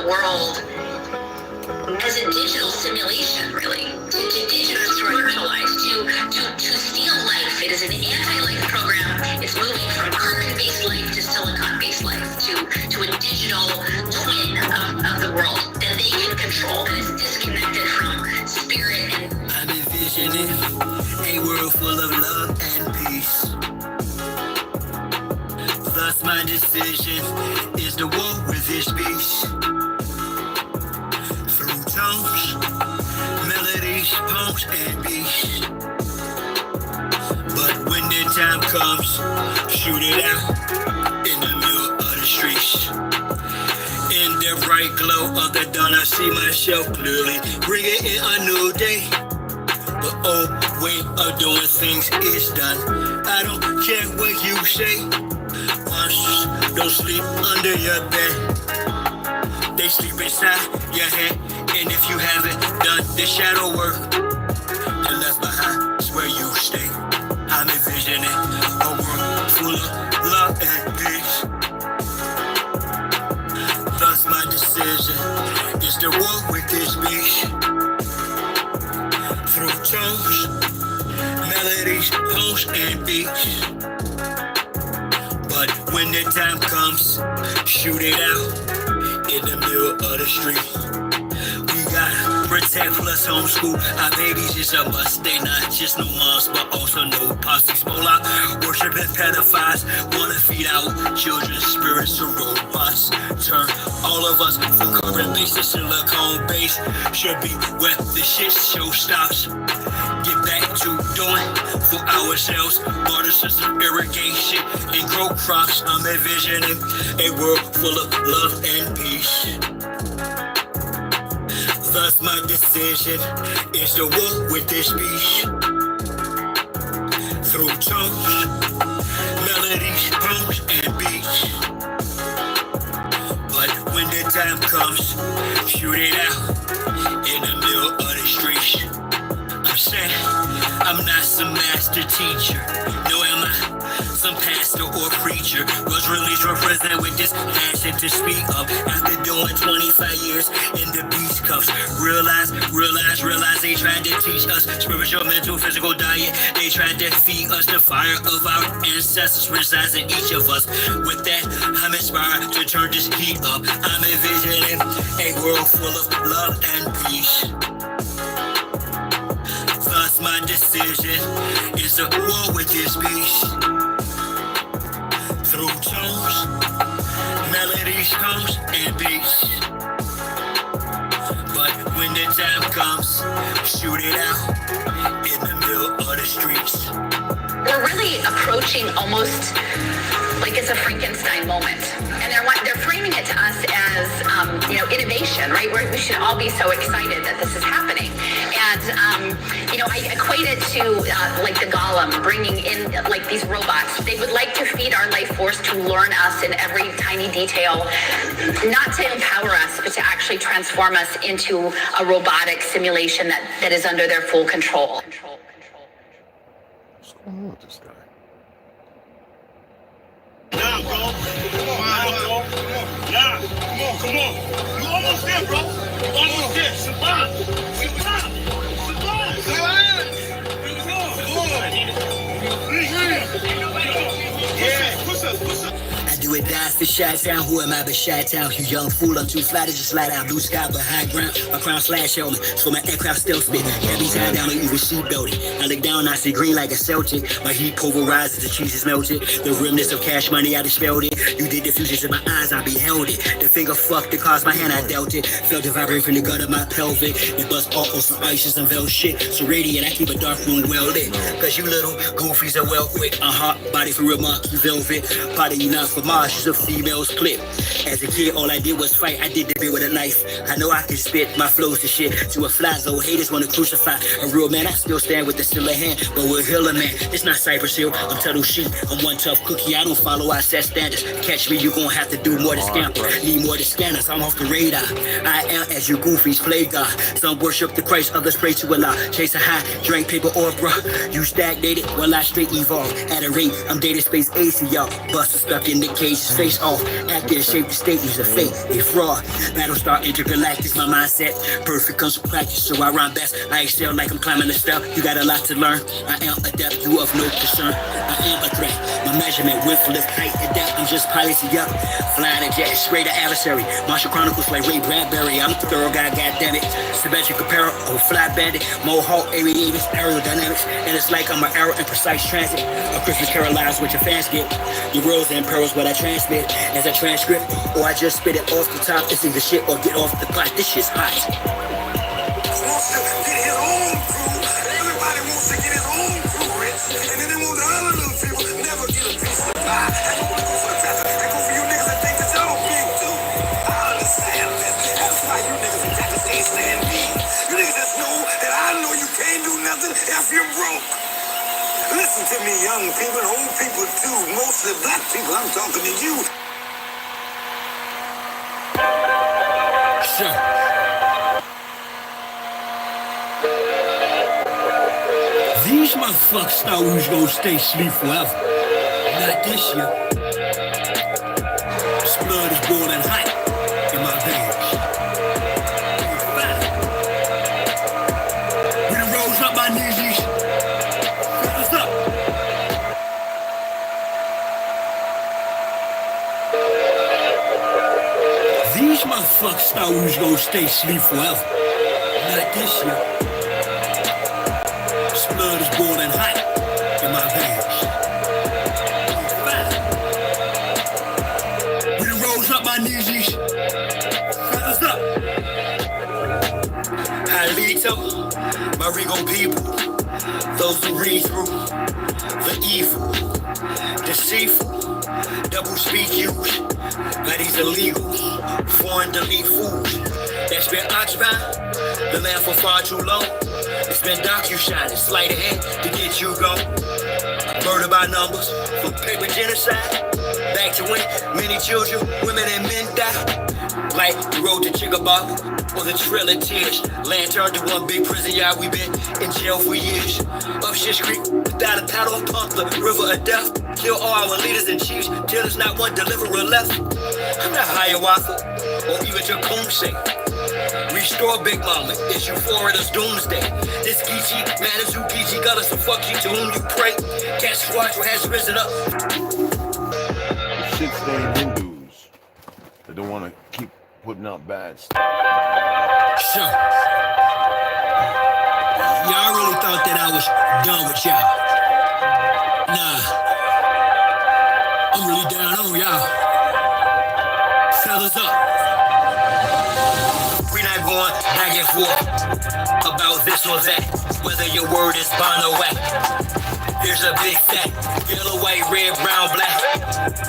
the world as a digital simulation, really, to digitalize, to steal life. It is an anti-life program. It's moving from carbon-based life to silicon-based life, to a digital twin of the world that they can control, that is disconnected from spirit. And I'm envisioning a world full of love and peace. Thus my decision is to war with this beast. Through tones, melodies, poems, and beats. But when the time comes, shoot it out in the middle of the streets. In the bright glow of the dawn, I see myself clearly, bringing in a new day. The old way of doing things is done. I don't care what you say. Monsters don't sleep under your bed. They sleep inside your head. And if you haven't done the shadow work, you're left behind is where you stay. I'm envisioning a world full of love and peace. Thus my decision is to walk with this beast. Through tones, melodies, poems, and beats. But when the time comes, shoot it out in the middle of the street. We gotta protect plus homeschool. Our babies is a must. They not just no moms, but also no posses. Mola, worshiping pedophiles. Wanna feed out children's spirits to robots. Turn all of us from carbon-based to silicone-based. Should be where the shit show stops. Get back to doing for ourselves. Water system irrigation and grow crops. I'm envisioning a world full of love and peace. Thus my decision is to walk with this beast. Through tones, melodies, poems, and beats. But when the time comes, shoot it out in the middle of the streets. I'm saying I'm not some master teacher. No, am I? Some pastor or preacher was released represent with this passion to speak up. After doing 25 years in the beast cuffs, realize they tried to teach us spiritual, mental, physical diet. They tried to feed us the fire of our ancestors resides in each of us. With that, I'm inspired to turn this heat up. I'm envisioning a world full of love and peace. Thus my decision is to war with this beast. Through tones, melodies, poems, and beats. But when the time comes, shoot it out in the middle of the streets. We're really approaching almost like it's a Frankenstein moment. And they're framing it to us as, innovation, right? We should all be so excited that this is happening. And, I equate it to like the Golem bringing in like these robots. They would like to feed our life force to learn us in every tiny detail, not to empower us, but to actually transform us into a robotic simulation that is under their full control. What's going on with this guy? Nah, bro. Come on. You almost there, bro. Almost there. Survive. Push us. I do it die for Chi-Town. Who am I but Chi-Town? You young fool, I'm too fly to just slide out. Blue sky behind ground. My crown slash helmet. So my aircraft stealth spit. Heavy time down, even sheep belted. I look down, I see green like a Celtic. My heat pulverizes, the cheese is melted. The remnants of cash money, I dispelled it. You did the fusions in my eyes, I beheld it. The finger fucked, the caused my hand, I dealt it. Felt the vibrate from the gut of my pelvic. It bust off on some ices and velvet shit. So radiant, I keep a dark room well lit. Cause you little goofies are well quick. Body for real monkey velvet. Body enough for Mars, she's a female's clip. As a kid, all I did was fight. I did the bit with a knife. I know I can spit my flows to shit. To a fly zone, haters wanna crucify a real man. I still stand with the stiller hand, but we're healer man. It's not Cypress Hill, I'm Tuttle Sheep. I'm one tough cookie, I don't follow, I set standards. Catch me, you gon' have to do more to scamper. Need more to scanners, I'm off the radar. I am as you goofies play God. Some worship the Christ, others pray to Allah. Chase a high, drink paper or bruh. You stagnated, well I straight evolve. At a rate, I'm data space AC, y'all. Buster stuck in the cave. his face off. After the shape the state, use a fake, a fraud. Battlestar intergalactic, my mindset. Perfect comes from practice, so I rhyme best. I excel like I'm climbing the step. You got a lot to learn. I am adept, you of no concern. I am a threat. My measurement, width, lift, height, and depth. I'm just piloting up. Flying a jet, straight to adversary. Martial Chronicles like Ray Bradbury. I'm a thorough guy, goddammit. Symmetric apparel, or fly bandit. Mohawk, aviators, aerodynamics. And it's like I'm an arrow in precise transit. A Christmas carol lives what your fans get. Your worlds and pearls, what I transmit as a transcript. Or I just spit it off the top. It's either shit or get off the pot. This shit's hot. Wants to get his own crew. Everybody wants to get his own crew rich. And then they want the other little people never get a piece of the pie. I don't want to go for the test. I go for you niggas that think that y'all big too. I understand this. That's why you niggas got to stay stand me. You niggas just know that I know you can't do nothing if you're broke. Listen to me, young people, old people too. Mostly black people, I'm talking to you. Sure. These motherfuckers thought we was gonna stay asleep forever. Not this year. This blood is boiling hot in my veins. We done rose up my knees. What's up? These motherfuckers thought we was gonna stay asleep forever. Not this year. This blood is boiling hot in my veins. We done rose up my knees. What's up? I lead to my Rigo people, those who read through the evil, deceitful, double speak use by these illegals, foreign delete fools that's been occupying the land for far too long. It's been docu-shining, sleight of hand to get you gone. Murder by numbers, from paper genocide, back to when many children, women and men die. Like the road to Chickabaw, or the Trail of Tears. Land turned to one big prison yard, we been in jail for years. Up Shit's Creek, without a paddle, pump the river of death. Kill all our leaders and chiefs, till there's not one deliverer left. I'm not Hiawatha, or even Tecumseh. Restore Big Mama, issue foreigners doomsday. This Geechee matters who Geechee got us, so fuck you to whom you pray. Cat Squadron has risen up. Shit-stained Hindus that don't want to keep putting out bad stuff. Sure. Y'all really thought that I was done with y'all. Nah. I'm really down on y'all. Fellas up. We not going back and forth about this or that, whether your word is bond or whack. Here's a big fat, yellow, white, red, brown, black.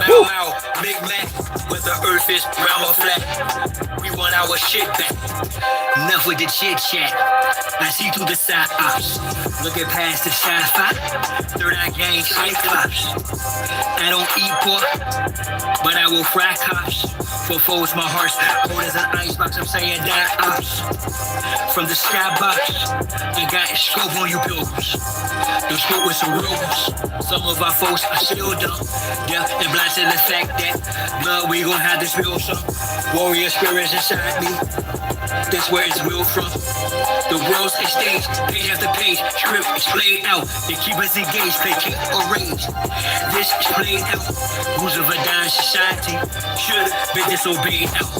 Bow, bow, Big Mac, whether earth is round or flat. We want our shit back. Enough with the chit chat. I see through the side ops. Looking past the side fight. Third eye gang cyclops. I don't eat pork, but I will fry cops. For foes, my heart's cold as an icebox. I'm saying that ops. From the skybox, I got scope on you pilgrims. The scope with some rules. Some of our folks are still dumb. Deaf and blind to the fact that blood, we gon' have this real some warrior spirits inside me. That's where it's real from. The world's a stage, page after page, script is played out. They keep us engaged, placate or rage. This is played out. Rules of a dying society should have been disobeyed out.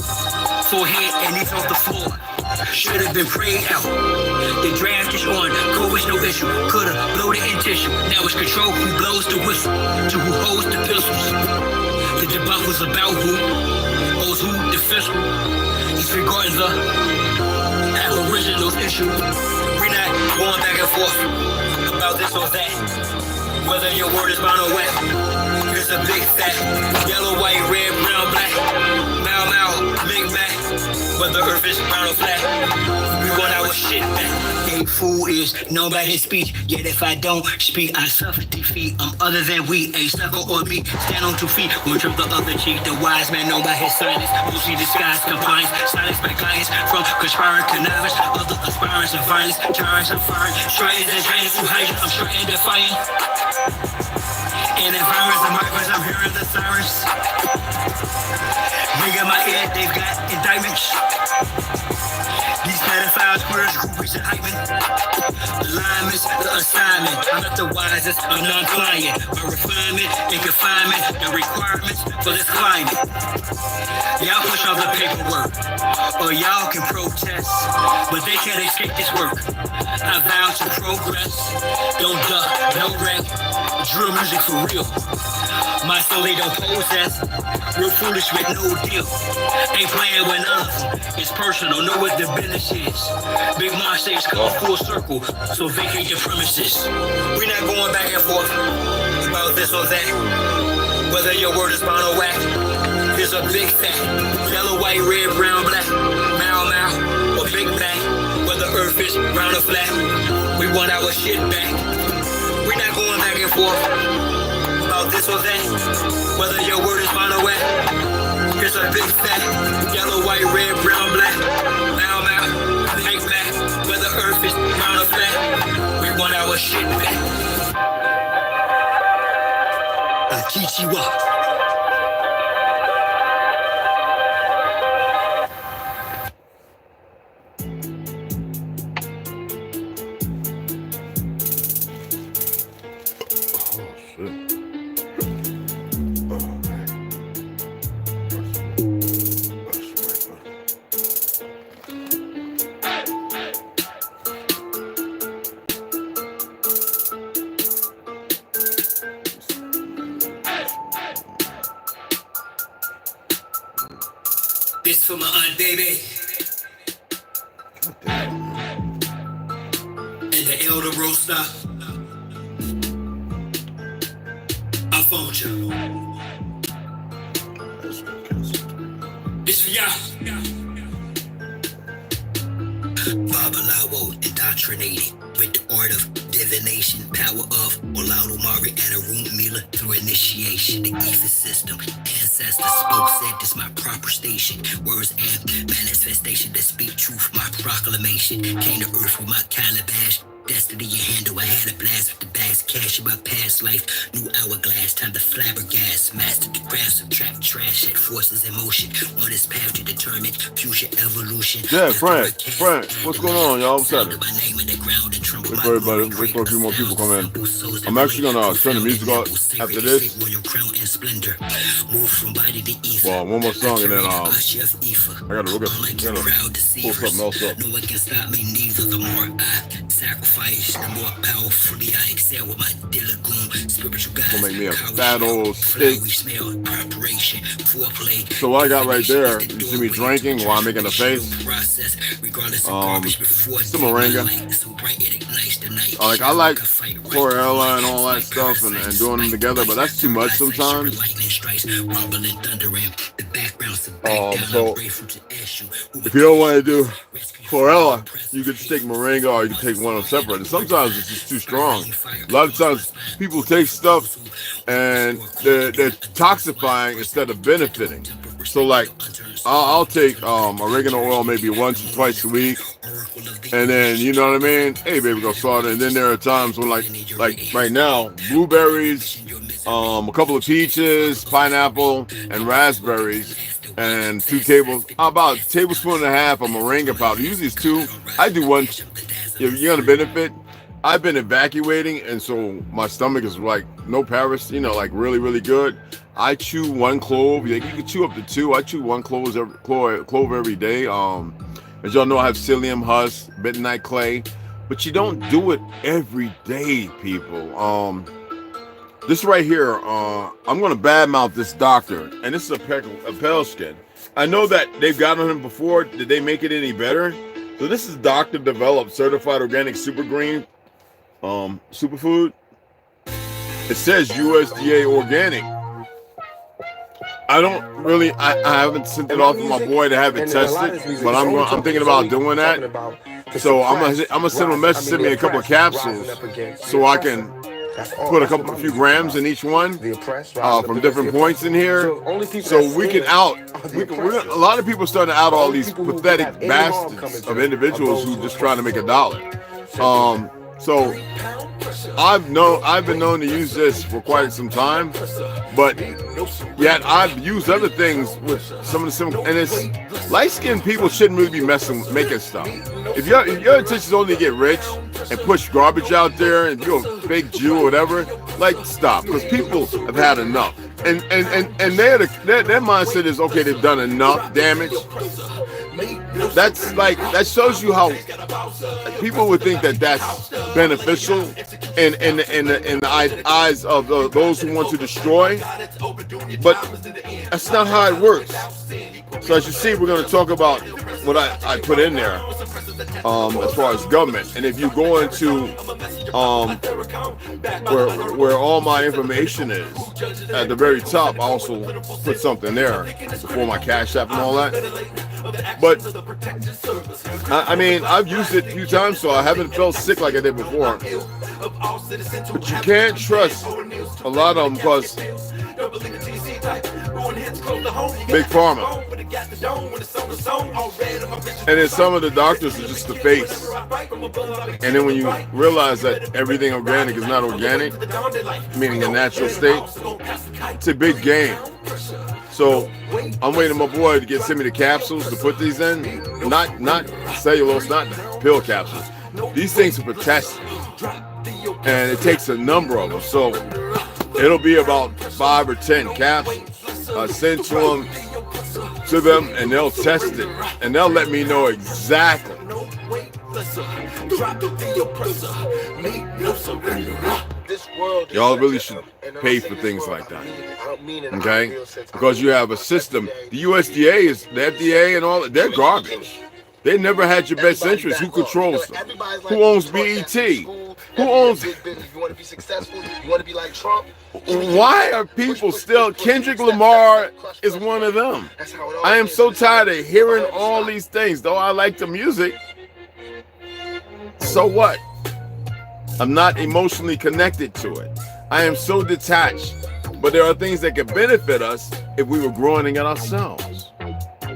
Forehead and knees off the floor should have been prayed out. The draft is on, COVID's no issue. Coulda blown it in tissue. Now it's control who blows the whistle to who holds the pistols. The debacle's about who owes who the fiscal. Disregarding the aboriginal issue. We're not going back and forth about this or that, whether your word is bond or wet. Here's a big fat, yellow, white, red, brown, black. Bow, bow, Big Mac, whether earth is round or flat. We want our shit back. A fool is known by his speech, yet if I don't speak, I suffer defeat. I'm other than we, a sucker or me. Stand on 2 feet, or turn the other cheek. The wise man known by his silence, mostly disguised compliance. Silence by clients from conspiring connivance. Other aspirants of violence, tyrants of firing. Strains and drains to hide, I'm sure and defiant. In environments and migrants, I'm hearing the sirens. Ring in my ear, they've got indictments. These pedophiles, queers, groupies, and hype men. Alignments, the assignment. I'm not the wisest, I'm non-client. My refinement and confinement, the requirements for this climate. Y'all push off the paperwork, or y'all can protest, but they can't escape this work. I vow to progress, don't duck, no wreck. Drill music for real. My soul they don't possess. Real foolish with no deal. Ain't playing with us. It's personal, know what the business is. Big Mom says come full circle, so vacate your premises. We're not going back and forth about this or that. Whether your word is bound or whack. There's a big fat, yellow, white, red, brown, black, Mau Mau, or Big Bang. Whether earth is round or flat, we want our shit back. We're not going back and forth about this or that. Whether your word is bound or whack. There's a big fat, yellow, white, red, brown, black, Mau Mau, Big Bang. Whether earth is round or flat, we want our shit back. Akichiwa. This for my aunt, baby. And the elder roaster. I phoned you. This for y'all. Babalawo indoctrinated with the art of divination, power of Olaunomari and Arun Mila through initiation. The ether system, ancestors spoke, said this my proper station. Words and manifestation that speak truth, my proclamation. Came to earth with my calabash. Destiny in handle, I had a blast with the bags, cash in my past life. New hourglass, time to flabbergast. Mastered the craft, subtract trash, set forces in motion. On this path to determine future evolution. Yeah, Frank, what's going on, y'all? What's happening? Wait for everybody, wait for a few more people come in. I'm actually gonna turn the music off after this. Well, one more song and then I gotta pull something else up. No one can stop me, neither. The more I sacrifice, the more powerfully I excel with my dilagoon. Spiritual guys, gonna make me a fat old steak. So what I got right there, you see me drinking while I'm making a face. Some moringa. Like I like chlorella and all that stuff and doing them together, but that's too much sometimes. So if you don't want to do chlorella, you could take moringa or you can take one separate. And sometimes it's just too strong. A lot of times people take stuff and they're toxifying instead of benefiting. So like I'll take oregano oil maybe once or twice a week. And then, you know what I mean? Hey, baby, go salt it. And then there are times when, like right now, blueberries, a couple of peaches, pineapple, and raspberries, and about a tablespoon and a half of moringa powder. Usually it's 2. I do 1. If you're gonna benefit, I've been evacuating, and so my stomach is like no Paris, like really, really good. I chew 1 clove. You can chew up to 2. I chew 1 clove every day. As y'all know, I have psyllium husk, bentonite clay, but you don't do it every day, people. This right here, I'm gonna badmouth this doctor, and this is a pale skin. I know that they've gotten him before. Did they make it any better? So this is doctor developed certified organic super green superfood. It says USDA organic. I haven't sent it off to my boy to have it tested, but I'm thinking about doing that. So I'm gonna send him a message, send me a couple of capsules, so I can put a few grams in each one from different points in here, so we can a lot of people starting to out all these pathetic bastards of individuals who just trying to make $1. So I've been known to use this for quite some time, but yet I've used other things with some of the similar. And it's light-skinned people shouldn't really be making stuff. If your intention is only to get rich and push garbage out there, and you're a fake Jew or whatever, like stop, because people have had enough. And their mindset is, okay, they've done enough damage. That's like, that shows you how people would think that that's beneficial in the eyes of those who want to destroy, but that's not how it works. So as you see, we're going to talk about what I put in there as far as government. And if you go into where all my information is, at the very top, I also put something there for my Cashapp and all that. But I mean, I've used it a few times, so I haven't felt sick like I did before. But you can't trust a lot of them because Big Pharma. And then some of the doctors are just the face. And then when you realize that everything organic is not organic, meaning a natural state, it's a big game. So I'm waiting on my boy to send me the capsules to put these in. Not cellulose, not pill capsules. These things are for testing. And it takes a number of them. So it'll be about 5 or 10 capsules. I sent to them, and they'll test it, and they'll let me know exactly. Y'all really should pay for things like that, okay? Because you have a system. The USDA the FDA and all that, they're garbage. They never had your best interest. Who controls them? Who owns BET? Who owns it? You want to be successful? You want to be like Trump? Why are people still? Kendrick Lamar is one of them. I am so tired of hearing all these things. Though I like the music, so what? I'm not emotionally connected to it. I am so detached. But there are things that could benefit us if we were growing it ourselves.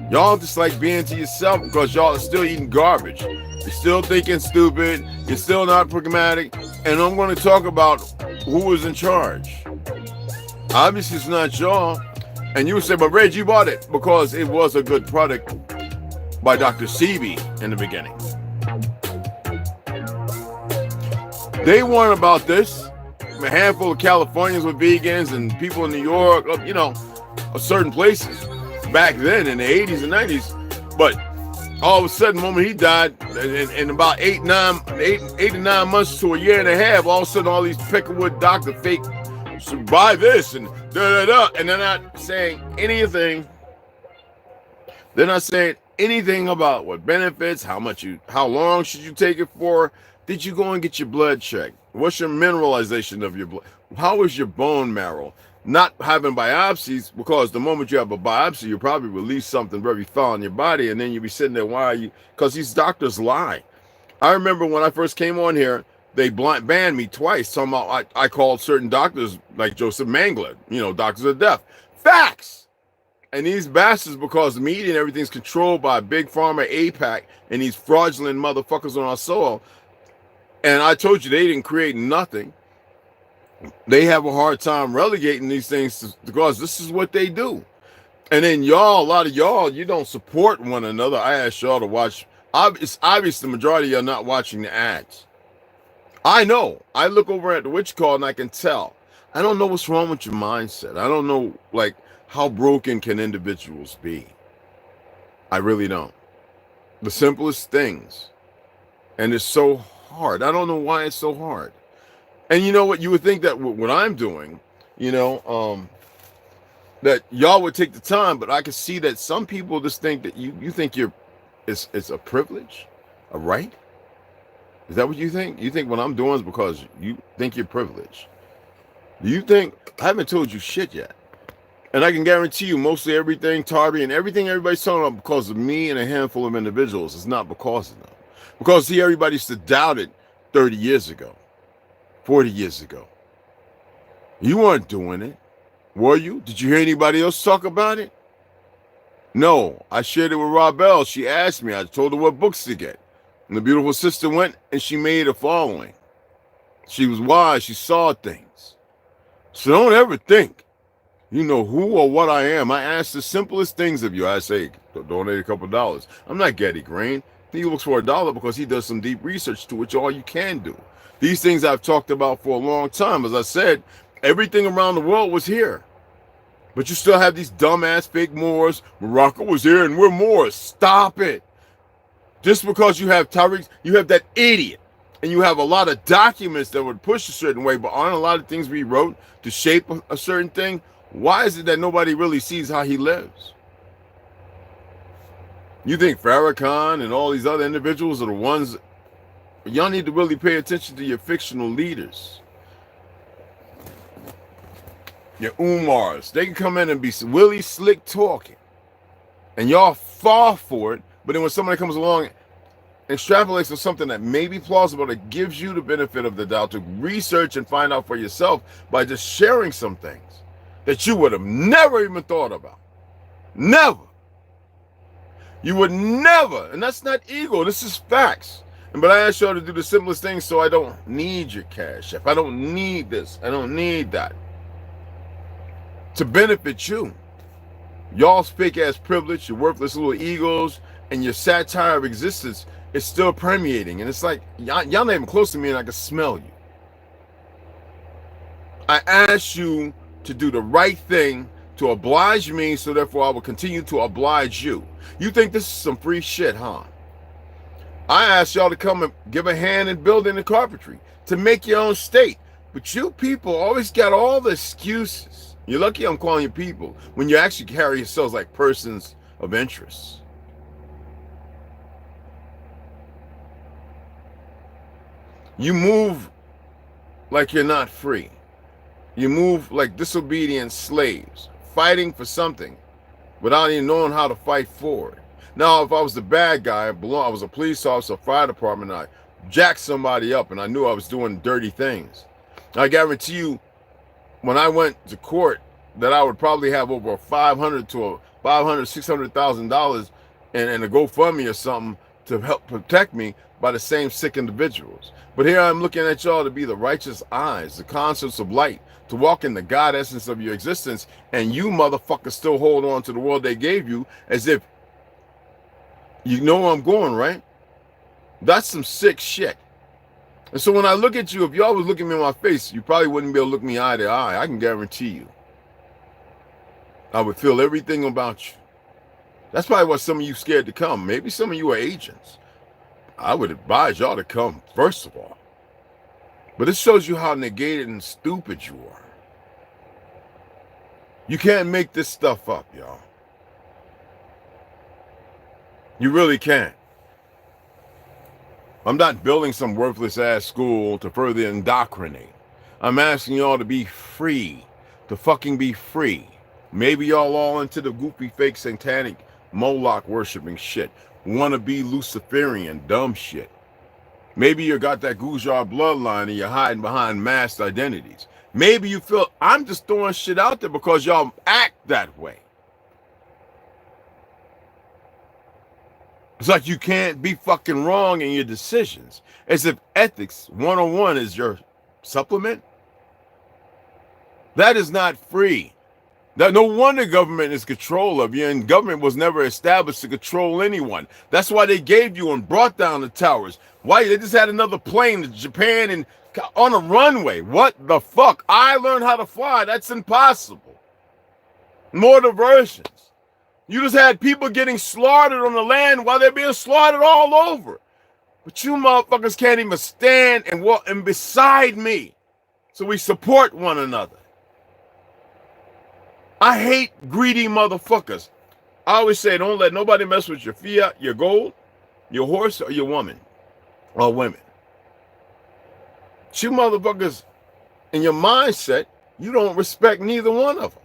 Y'all just like being to yourself because y'all are still eating garbage. You're still thinking stupid. You're still not pragmatic. And I'm going to talk about who is in charge. Obviously, it's not y'all. And you would say, but Reg, you bought it because it was a good product by Dr. Sebi in the beginning. They weren't about this. A handful of Californians were vegans and people in New York, you know, certain places back then in the 80s and 90s. But all of a sudden, the moment he died, in about 8 to 9 months to a year and a half, all of a sudden all these Peckerwood doctor fake, so buy this and da-da-da, and they're not saying anything. They're not saying anything about what benefits, how long should you take it for? Did you go and get your blood checked? What's your mineralization of your blood? How is your bone marrow? Not having biopsies, because the moment you have a biopsy, you probably release something very foul in your body, and then you'll be sitting there, why are you? Because these doctors lie. I remember when I first came on here, they banned me twice. Somehow I called certain doctors like Joseph Mangler, you know, doctors of death. Facts! And these bastards, because the media and everything's controlled by Big Pharma, APAC, and these fraudulent motherfuckers on our soil. And I told you they didn't create nothing. They have a hard time relegating these things because this is what they do. And then y'all, a lot of y'all, you don't support one another. I asked y'all to watch. It's obvious the majority of y'all not watching the ads. I know. I look over at the witch call and I can tell. I don't know what's wrong with your mindset. I don't know, like, how broken can individuals be. I really don't. The simplest things. And it's so hard. I don't know why it's so hard. And you know what? You would think that what I'm doing, you know, that y'all would take the time, but I can see that some people just think that you think it's a privilege, a right. Is that what you think? You think what I'm doing is because you think you're privileged? Do you think? I haven't told you shit yet. And I can guarantee you mostly everything, Tarby, and everything everybody's talking about because of me and a handful of individuals. It's not because of them. Because see, everybody used to doubt it 30 years ago, 40 years ago. You weren't doing it, were you? Did you hear anybody else talk about it? No, I shared it with Rob Bell. She asked me. I told her what books to get. And the beautiful sister went and she made a following. She was wise. She saw things. So don't ever think you know who or what I am. I ask the simplest things of you. I say, donate a couple dollars. I'm not Getty Green. He looks for $1 because he does some deep research to which all you can do. These things I've talked about for a long time. As I said, everything around the world was here. But you still have these dumbass fake Moors. Morocco was here and we're Moors. Stop it. Just because you have Tariq, you have that idiot. And you have a lot of documents that would push a certain way, but aren't a lot of things we wrote to shape a certain thing? Why is it that nobody really sees how he lives? You think Farrakhan and all these other individuals are the ones? Y'all need to really pay attention to your fictional leaders. Your Umars. They can come in and be really slick talking. And y'all fall for it, but then when somebody comes along extrapolates on something that may be plausible, that gives you the benefit of the doubt to research and find out for yourself by just sharing some things that you would have never even thought about. Never. You would never. And that's not ego. This is facts. But I ask y'all to do the simplest things so I don't need your cash. If I don't need this, I don't need that. To benefit you. Y'all's fake ass privilege, your worthless little egos, and your satire of existence is still permeating. And it's like, y'all not even close to me and I can smell you. I ask you to do the right thing to oblige me, so therefore I will continue to oblige you. You think this is some free shit, huh? I asked y'all to come and give a hand in building the carpentry, to make your own state. But you people always got all the excuses. You're lucky I'm calling you people when you actually carry yourselves like persons of interest. You move like you're not free. You move like disobedient slaves, fighting for something without even knowing how to fight for it. Now, if I was the bad guy, I was a police officer, fire department, and I jacked somebody up and I knew I was doing dirty things. I guarantee you, when I went to court, that I would probably have over $600,000 and a GoFundMe or something to help protect me by the same sick individuals. But here I'm looking at y'all to be the righteous eyes, the concepts of light, to walk in the God essence of your existence, and you motherfuckers still hold on to the world they gave you as if you know where I'm going, right? That's some sick shit. And so when I look at you, if y'all was looking me in my face, you probably wouldn't be able to look me eye to eye. I can guarantee you. I would feel everything about you. That's probably why some of you scared to come. Maybe some of you are agents. I would advise y'all to come, first of all. But it shows you how negated and stupid you are. You can't make this stuff up, y'all. You really can't. I'm not building some worthless ass school to further indoctrinate. I'm asking y'all to be free, to fucking be free. Maybe y'all all into the goofy, fake, satanic, Moloch worshiping shit. Wanna be Luciferian, dumb shit. Maybe you got that Gujar bloodline and you're hiding behind masked identities. Maybe you feel I'm just throwing shit out there because y'all act that way. It's like you can't be fucking wrong in your decisions. As if ethics 101 is your supplement. That is not free. No wonder government is control of you, and government was never established to control anyone. That's why they gave you and brought down the towers. Why? They just had another plane to Japan and on a runway. What the fuck? I learned how to fly. That's impossible. More diversions. You just had people getting slaughtered on the land while they're being slaughtered all over. But you motherfuckers can't even stand and walk and beside me. So we support one another. I hate greedy motherfuckers. I always say, don't let nobody mess with your fiat, your gold, your horse, or your woman, or women. You motherfuckers, in your mindset, you don't respect neither one of them.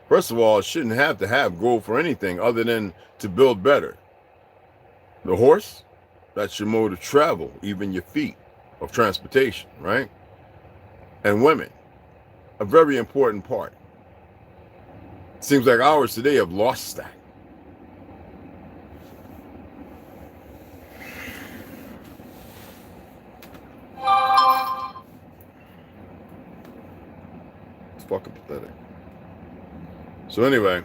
First of all, it shouldn't have to have gold for anything other than to build better. The horse, that's your mode of travel, even your feet of transportation, right? And women, a very important part. Seems like ours today have lost that. fucking pathetic. So anyway,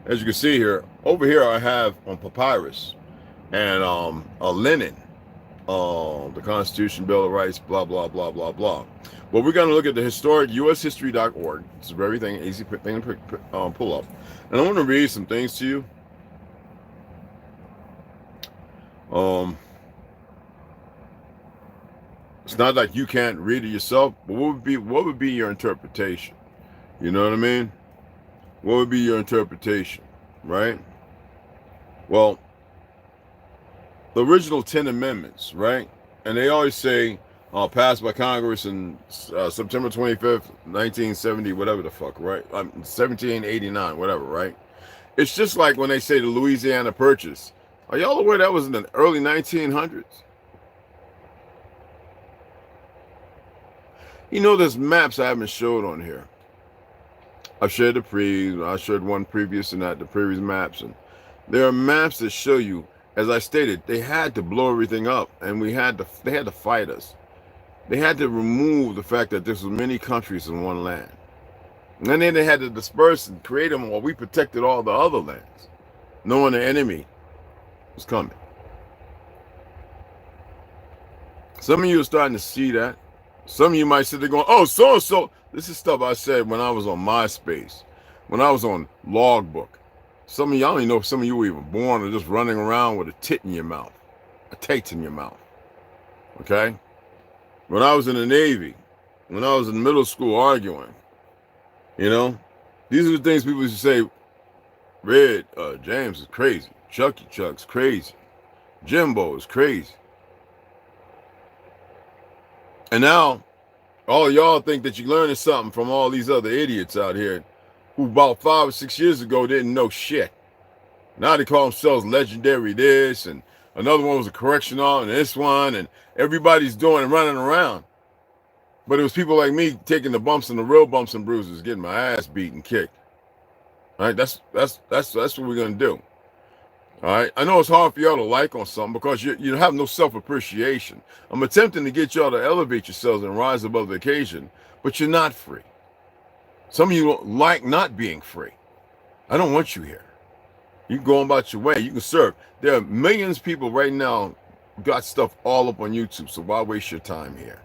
as you can see here, over here I have on papyrus and a linen, the Constitution, Bill of Rights, blah, blah, blah, blah, blah. But we're going to look at the historic ushistory.org. It's a very easy thing to pull up. And I want to read some things to you. It's not like you can't read it yourself, but what would be your interpretation? You know what I mean? What would be your interpretation, right? Well, the original 10 amendments, right? And they always say passed by Congress in September 25th, 1970, whatever the fuck, right? 1789, whatever, right? It's just like when they say the Louisiana Purchase. Are y'all aware that was in the early 1900s? You know, there's maps I haven't showed on here. I've shared I shared one previous and that, the previous maps. And there are maps that show you, as I stated, they had to blow everything up and they had to fight us. They had to remove the fact that there's many countries in one land. And then they had to disperse and create them while we protected all the other lands, knowing the enemy was coming. Some of you are starting to see that. Some of you might sit there going, oh, so-and-so. This is stuff I said when I was on MySpace, when I was on Logbook. Some of y'all don't even know if some of you were even born or just running around with a tit in your mouth, a taint in your mouth, okay? When I was in the Navy, when I was in middle school arguing, you know, these are the things people used to say, Red, James is crazy, Chuck's crazy, Jimbo is crazy. And now, all of y'all think that you're learning something from all these other idiots out here who about 5 or 6 years ago didn't know shit. Now they call themselves legendary this, and another one was a correctional, and this one, and everybody's doing and running around. But it was people like me taking the bumps and the real bumps and bruises, getting my ass beat and kicked. All right, that's what we're gonna do. All right, I know it's hard for y'all to like on something because you have no self-appreciation. I'm attempting to get y'all to elevate yourselves and rise above the occasion, but you're not free. Some of you don't like not being free. I don't want you here. You can go about your way. You can serve. There are millions of people right now got stuff all up on YouTube, so why waste your time here?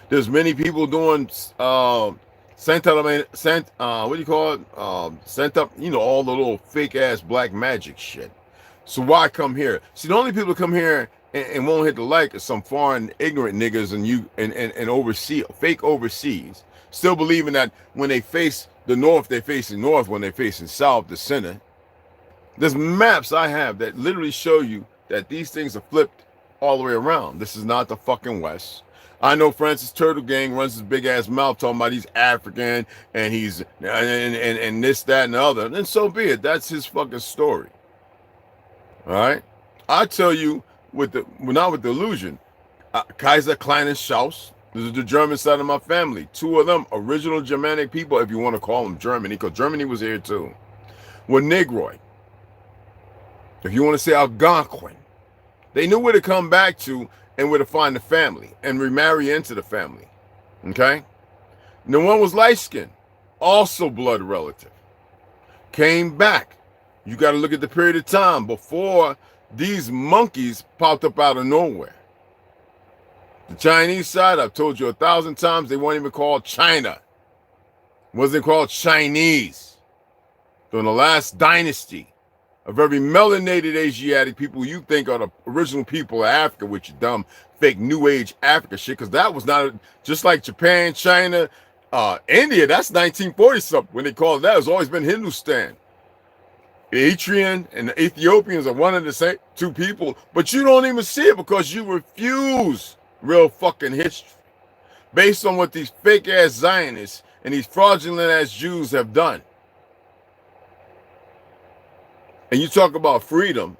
There's many people doing what do you call it? Sent up, you know, all the little fake ass black magic shit. So why come here? See, the only people who come here and won't hit the like are some foreign ignorant niggas and overseas, fake overseas, still believing that when they face the north, they're facing north. When they're facing south, the center. There's maps I have that literally show you that these things are flipped all the way around. This is not the fucking West. I know Francis Turtle Gang runs his big ass mouth talking about he's African and he's and this, that, and the other. And so be it. That's his fucking story. All right, I tell you, not with the illusion. Kaiser, Klein, and Schaus. This is the German side of my family. Two of them, original Germanic people, if you want to call them Germany, because Germany was here too, were Negroid. If you want to say Algonquin, they knew where to come back to and where to find the family and remarry into the family. Okay, and the one was light skinned, also blood relative, came back. You got to look at the period of time before these monkeys popped up out of nowhere. The Chinese side, I've told you 1,000 times, they weren't even called China. It wasn't called Chinese. During the last dynasty of very melanated Asiatic people you think are the original people of Africa, with your dumb, fake New Age Africa shit, because that was not, just like Japan, China, India, that's 1940-something. When they called that, it's always been Hindustan. The Eritrean and the Ethiopians are one of the same two people, but you don't even see it because you refuse real fucking history based on what these fake ass Zionists and these fraudulent ass Jews have done. And you talk about freedom,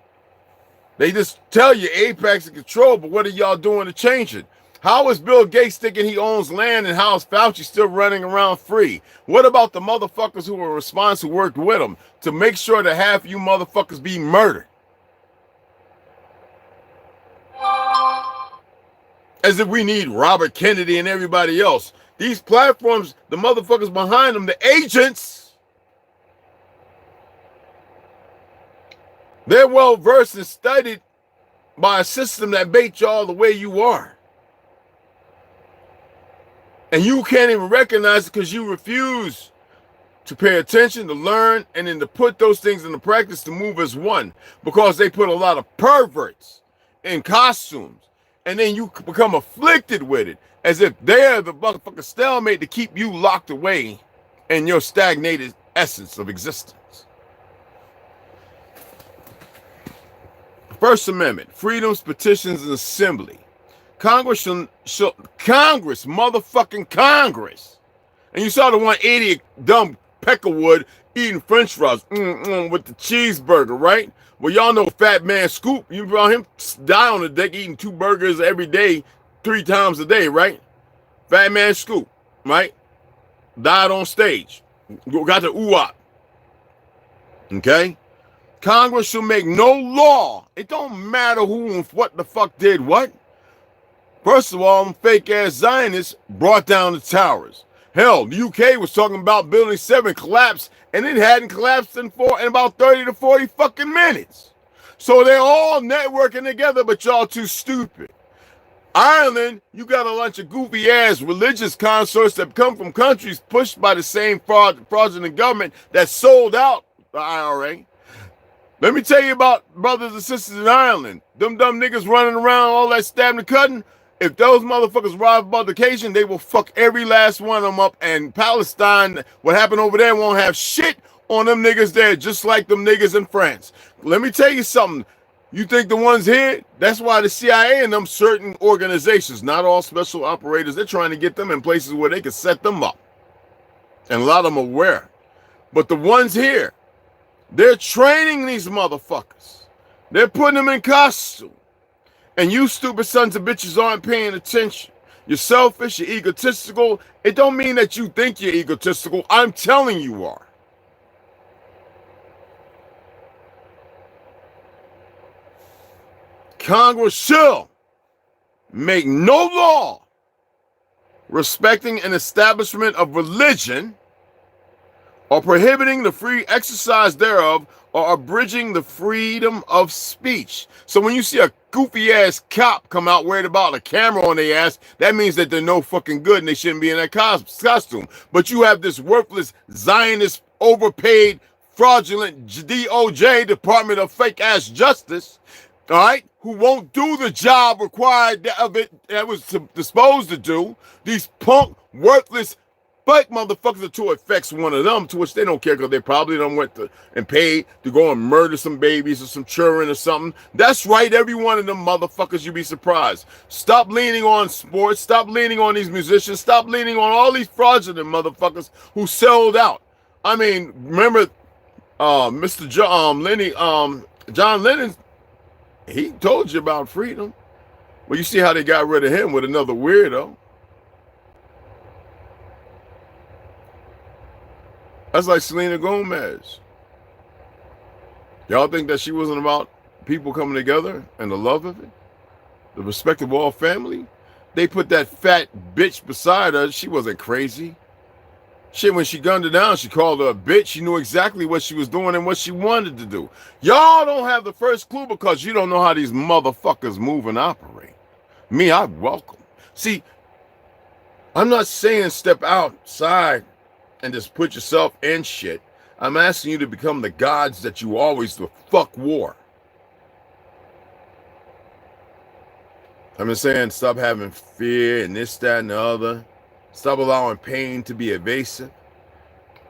they just tell you apex and control, but what are y'all doing to change it? How is Bill Gates thinking he owns land, and how is Fauci still running around free? What about the motherfuckers who were responsible, who worked with him to make sure that half you motherfuckers be murdered? As if we need Robert Kennedy and everybody else These platforms, the motherfuckers behind them, the agents, they're well versed and studied by a system that baked y'all the way you are. And you can't even recognize it because you refuse to pay attention, to learn, and then to put those things into practice to move as one. Because they put a lot of perverts in costumes. And then you become afflicted with it as if they're the motherfucking stalemate to keep you locked away in your stagnated essence of existence. First Amendment, freedoms, petitions, and assembly. Congress, motherfucking Congress. And you saw the one idiot, dumb Peckerwood eating french fries with the cheeseburger, right? Well, y'all know Fat Man Scoop. You brought him die on the deck eating 2 burgers every day, 3 times a day, right? Fat Man Scoop, right? Died on stage. Got the ooh-wop. Okay? Congress shall make no law. It don't matter who and what the fuck did what. First of all, them fake-ass Zionists brought down the towers. Hell, the UK was talking about Building 7 collapse, and it hadn't collapsed in about 30 to 40 fucking minutes. So they're all networking together, but y'all too stupid. Ireland, you got a bunch of goofy-ass religious consorts that come from countries pushed by the same fraudulent government that sold out the IRA. Let me tell you about brothers and sisters in Ireland. Them dumb niggas running around, all that stabbing and cutting. If those motherfuckers rise above the occasion, they will fuck every last one of them up. And Palestine, what happened over there won't have shit on them niggas there, just like them niggas in France. Let me tell you something. You think the ones here, that's why the CIA and them certain organizations, not all special operators, they're trying to get them in places where they can set them up. And a lot of them are aware. But the ones here, they're training these motherfuckers. They're putting them in costume. And you stupid sons of bitches aren't paying attention. You're selfish, you're egotistical. It don't mean that you think you're egotistical. I'm telling you are. Congress shall make no law respecting an establishment of religion or prohibiting the free exercise thereof or abridging the freedom of speech. So when you see a goofy ass cop come out worried about a camera on their ass, that means that they're no fucking good and they shouldn't be in that costume. But you have this worthless Zionist, overpaid, fraudulent DOJ, Department of Fake Ass Justice, all right, who won't do the job required of it that was supposed to do. These punk, worthless, fake motherfuckers until it affects one of them, to which they don't care because they probably done went to and paid to go and murder some babies or some children or something. That's right, every one of them motherfuckers, you'd be surprised. Stop leaning on sports. Stop leaning on these musicians. Stop leaning on all these fraudulent motherfuckers who sold out. I mean, remember Mr. John Lennon, he told you about freedom. Well, you see how they got rid of him with another weirdo. That's like Selena Gomez. Y'all think that she wasn't about people coming together and the love of it? The respect of all family? They put that fat bitch beside her. She wasn't crazy. Shit, when she gunned her down, she called her a bitch. She knew exactly what she was doing and what she wanted to do. Y'all don't have the first clue because you don't know how these motherfuckers move and operate. Me, I welcome. See, I'm not saying step outside and just put yourself in shit. I'm asking you to become the gods that you always do. Fuck war. I've been saying stop having fear and this, that, and the other. Stop allowing pain to be evasive.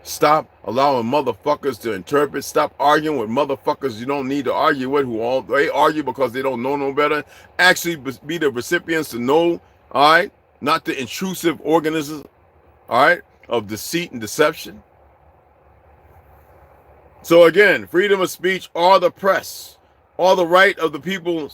Stop allowing motherfuckers to interpret. Stop arguing with motherfuckers you don't need to argue with, they argue because they don't know no better. Actually be the recipients to know, all right? Not the intrusive organisms, all right, of deceit and deception. So again, freedom of speech or the press, or the right of the people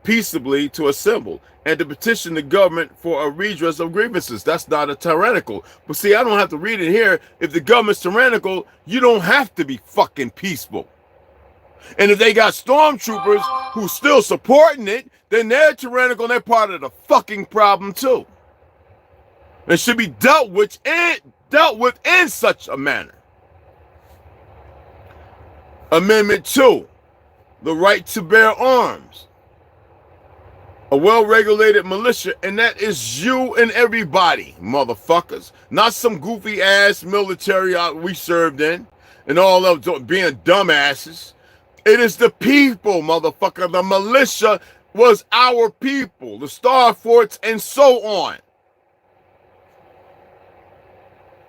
peaceably to assemble and to petition the government for a redress of grievances. That's not a tyrannical. But see, I don't have to read it here. If the government's tyrannical, you don't have to be fucking peaceful. And if they got stormtroopers who's still supporting it, then they're tyrannical and they're part of the fucking problem too. and should be dealt with in such a manner. Amendment 2, the right to bear arms. A well-regulated militia, and that is you and everybody, motherfuckers. Not some goofy-ass military we served in and all of being dumbasses. It is the people, motherfucker. The militia was our people, the Star Forts, and so on.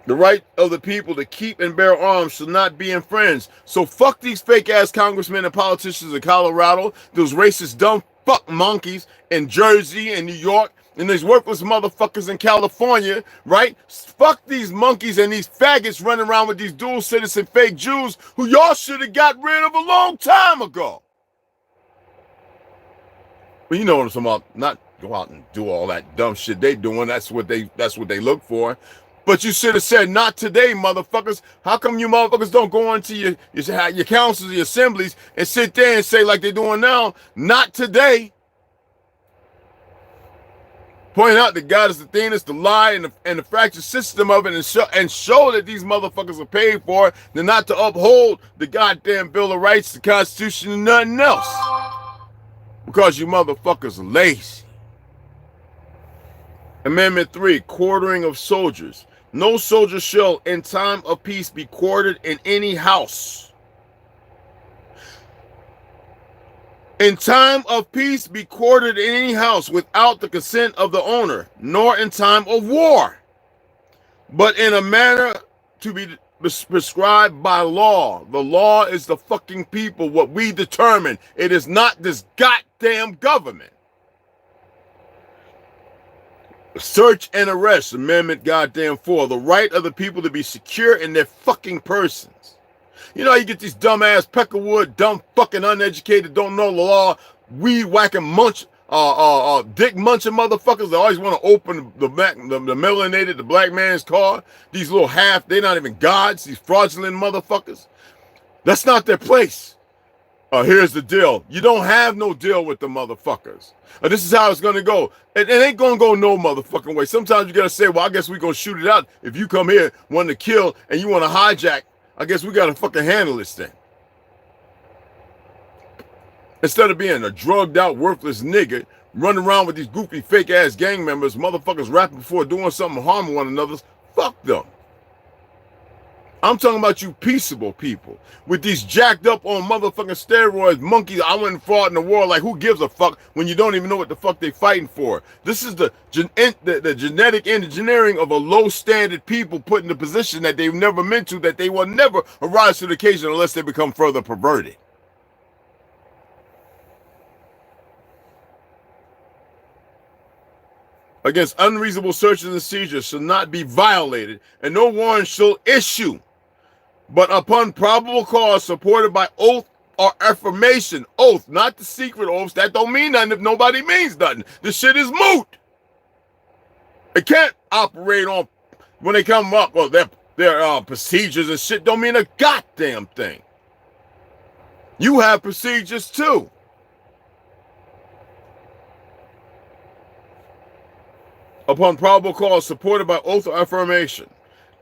The right of the people to keep and bear arms shall not be infringed. So fuck these fake-ass congressmen and politicians in Colorado, those racist, dumb fuck monkeys in Jersey and New York, and these worthless motherfuckers in California, right? Fuck these monkeys and these faggots running around with these dual citizen fake Jews who y'all should have got rid of a long time ago. But you know what I'm talking about. Not go out and do all that dumb shit they doing. That's what they look for. But you should have said, not today, motherfuckers. How come you motherfuckers don't go into your councils, your assemblies, and sit there and say like they're doing now, not today? Point out that God is the thing, it's the lie, and the fractured system of it, and show that these motherfuckers are paid for it, than not to uphold the goddamn Bill of Rights, the Constitution, and nothing else. Because you motherfuckers are lazy. Amendment 3, quartering of soldiers. No soldier shall in time of peace be quartered in any house. In time of peace be quartered in any house without the consent of the owner, nor in time of war, but in a manner to be prescribed by law. The law is the fucking people, what we determine. It is not this goddamn government. Search and arrest, Amendment goddamn 4, the right of the people to be secure in their fucking persons. You know how you get these dumbass Peckerwood, dumb fucking uneducated, don't know the law, weed whacking dick munching motherfuckers that always want to open the melanated, the black man's car. These little they're not even gods, these fraudulent motherfuckers. That's not their place. Here's the deal. You don't have no deal with the motherfuckers. This is how it's going to go. It ain't going to go no motherfucking way. Sometimes you got to say, well, I guess we're going to shoot it out. If you come here, want to kill, and you want to hijack, I guess we got to fucking handle this thing. Instead of being a drugged out, worthless nigga, running around with these goofy, fake-ass gang members, motherfuckers rapping before doing something harming one another, fuck them. I'm talking about you peaceable people with these jacked up on motherfucking steroids, monkeys. I went and fought in the war. Like, who gives a fuck when you don't even know what the fuck they fighting for? This is the genetic engineering of a low-standard people put in a position that they've never meant to, that they will never arise to the occasion unless they become further perverted. Against unreasonable searches and seizures shall not be violated, and no warrant shall issue, but upon probable cause supported by oath or affirmation. Oath, not the secret oaths. That don't mean nothing if nobody means nothing. This shit is moot. It can't operate on when they come up. Well, their procedures and shit don't mean a goddamn thing. You have procedures too. Upon probable cause supported by oath or affirmation,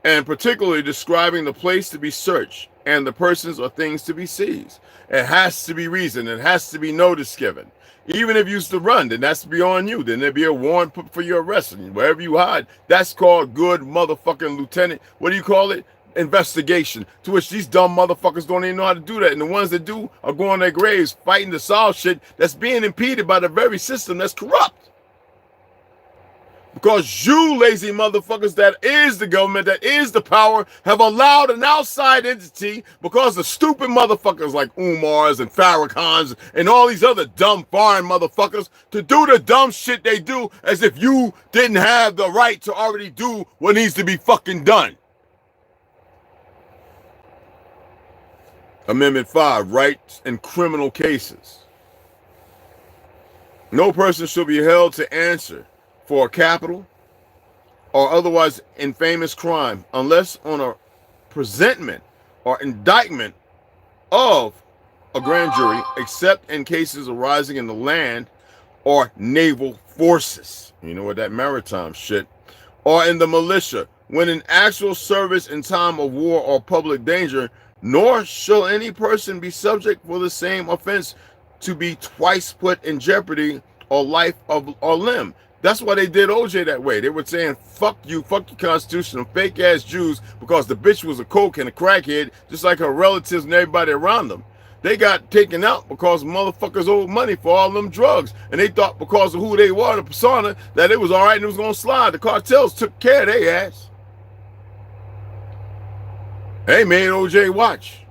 and particularly describing the place to be searched and the persons or things to be seized. It has to be reasoned. It has to be notice given. Even if you used to run, then that's beyond you. Then there'd be a warrant put for your arrest. And wherever you hide, that's called good motherfucking lieutenant. What do you call it? Investigation. To which these dumb motherfuckers don't even know how to do that. And the ones that do are going their graves fighting to solve shit that's being impeded by the very system that's corrupt. Because you lazy motherfuckers, that is the government, that is the power, have allowed an outside entity, because the stupid motherfuckers like Umars and Farrakhan's and all these other dumb foreign motherfuckers, to do the dumb shit they do as if you didn't have the right to already do what needs to be fucking done. Amendment 5, rights in criminal cases. No person shall be held to answer for a capital or otherwise infamous crime unless on a presentment or indictment of a grand jury, except in cases arising in the land or naval forces. You know what, that maritime shit, or in the militia, when in actual service in time of war or public danger, nor shall any person be subject for the same offense to be twice put in jeopardy or life of or limb. That's why they did OJ that way. They were saying, fuck you, fuck your constitution, and fake ass Jews, because the bitch was a coke and a crackhead, just like her relatives and everybody around them. They got taken out because motherfuckers owed money for all them drugs. And they thought because of who they were, the persona, that it was all right and it was going to slide. The cartels took care of their ass. They made OJ watch.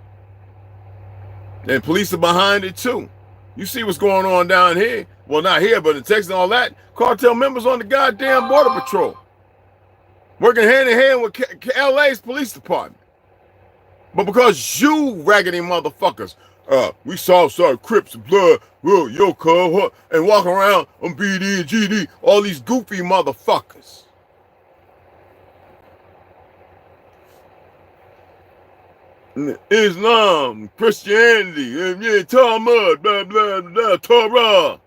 And police are behind it too. You see what's going on down here. Well, not here, but in Texas and all that. Cartel members on the goddamn border patrol. Working hand in hand with LA's police department. But because you raggedy motherfuckers, we saw Crips and blood, yo, cuz, and walk around on BD and GD, all these goofy motherfuckers. Islam, Christianity, yeah, Talmud, blah, blah, blah, Torah.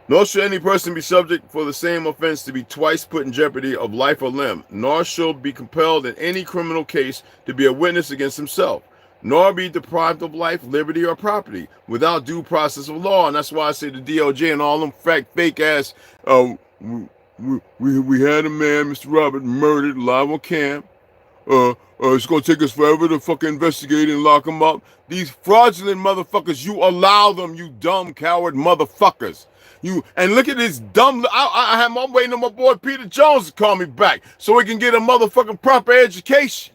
Nor shall any person be subject for the same offense to be twice put in jeopardy of life or limb, nor shall be compelled in any criminal case to be a witness against himself, nor be deprived of life, liberty, or property without due process of law. And that's why I say the DOJ and all them fake ass, we had a man, Mr. Robert, murdered live on cam. It's gonna take us forever to fucking investigate and lock him up. These fraudulent motherfuckers, you allow them, you dumb coward motherfuckers. And look at this dumb. I'm waiting on my boy Peter Jones to call me back so we can get a motherfucking proper education.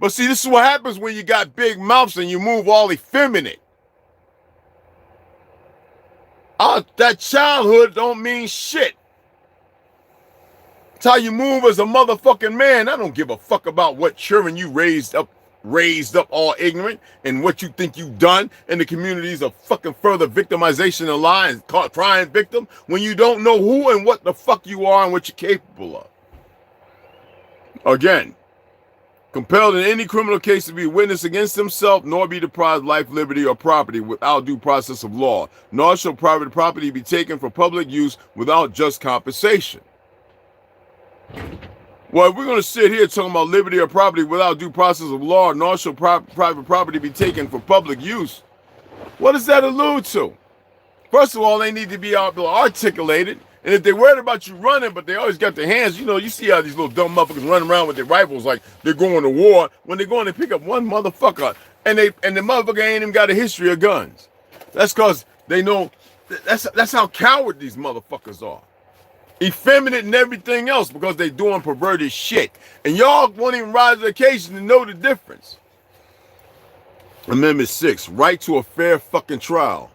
But see, this is what happens when you got big mouths and you move all effeminate. That childhood don't mean shit. It's how you move as a motherfucking man. I don't give a fuck about what children you raised up all ignorant, and what you think you've done in the communities of fucking further victimization and lies, crying victim, when you don't know who and what the fuck you are and what you're capable of. Again, compelled in any criminal case to be witness against himself, nor be deprived life, liberty, or property without due process of law, nor shall private property be taken for public use without just compensation. Well, if we're going to sit here talking about liberty or property without due process of law, nor shall private property be taken for public use, what does that allude to? First of all, they need to be articulated. And if they're worried about you running, but they always got their hands, you see how these little dumb motherfuckers run around with their rifles like they're going to war. When they go and they pick up one motherfucker, and the motherfucker ain't even got a history of guns. That's because they know that's how coward these motherfuckers are. Effeminate and everything else, because they doing perverted shit. And y'all won't even rise to the occasion to know the difference. Amendment 6, right to a fair fucking trial.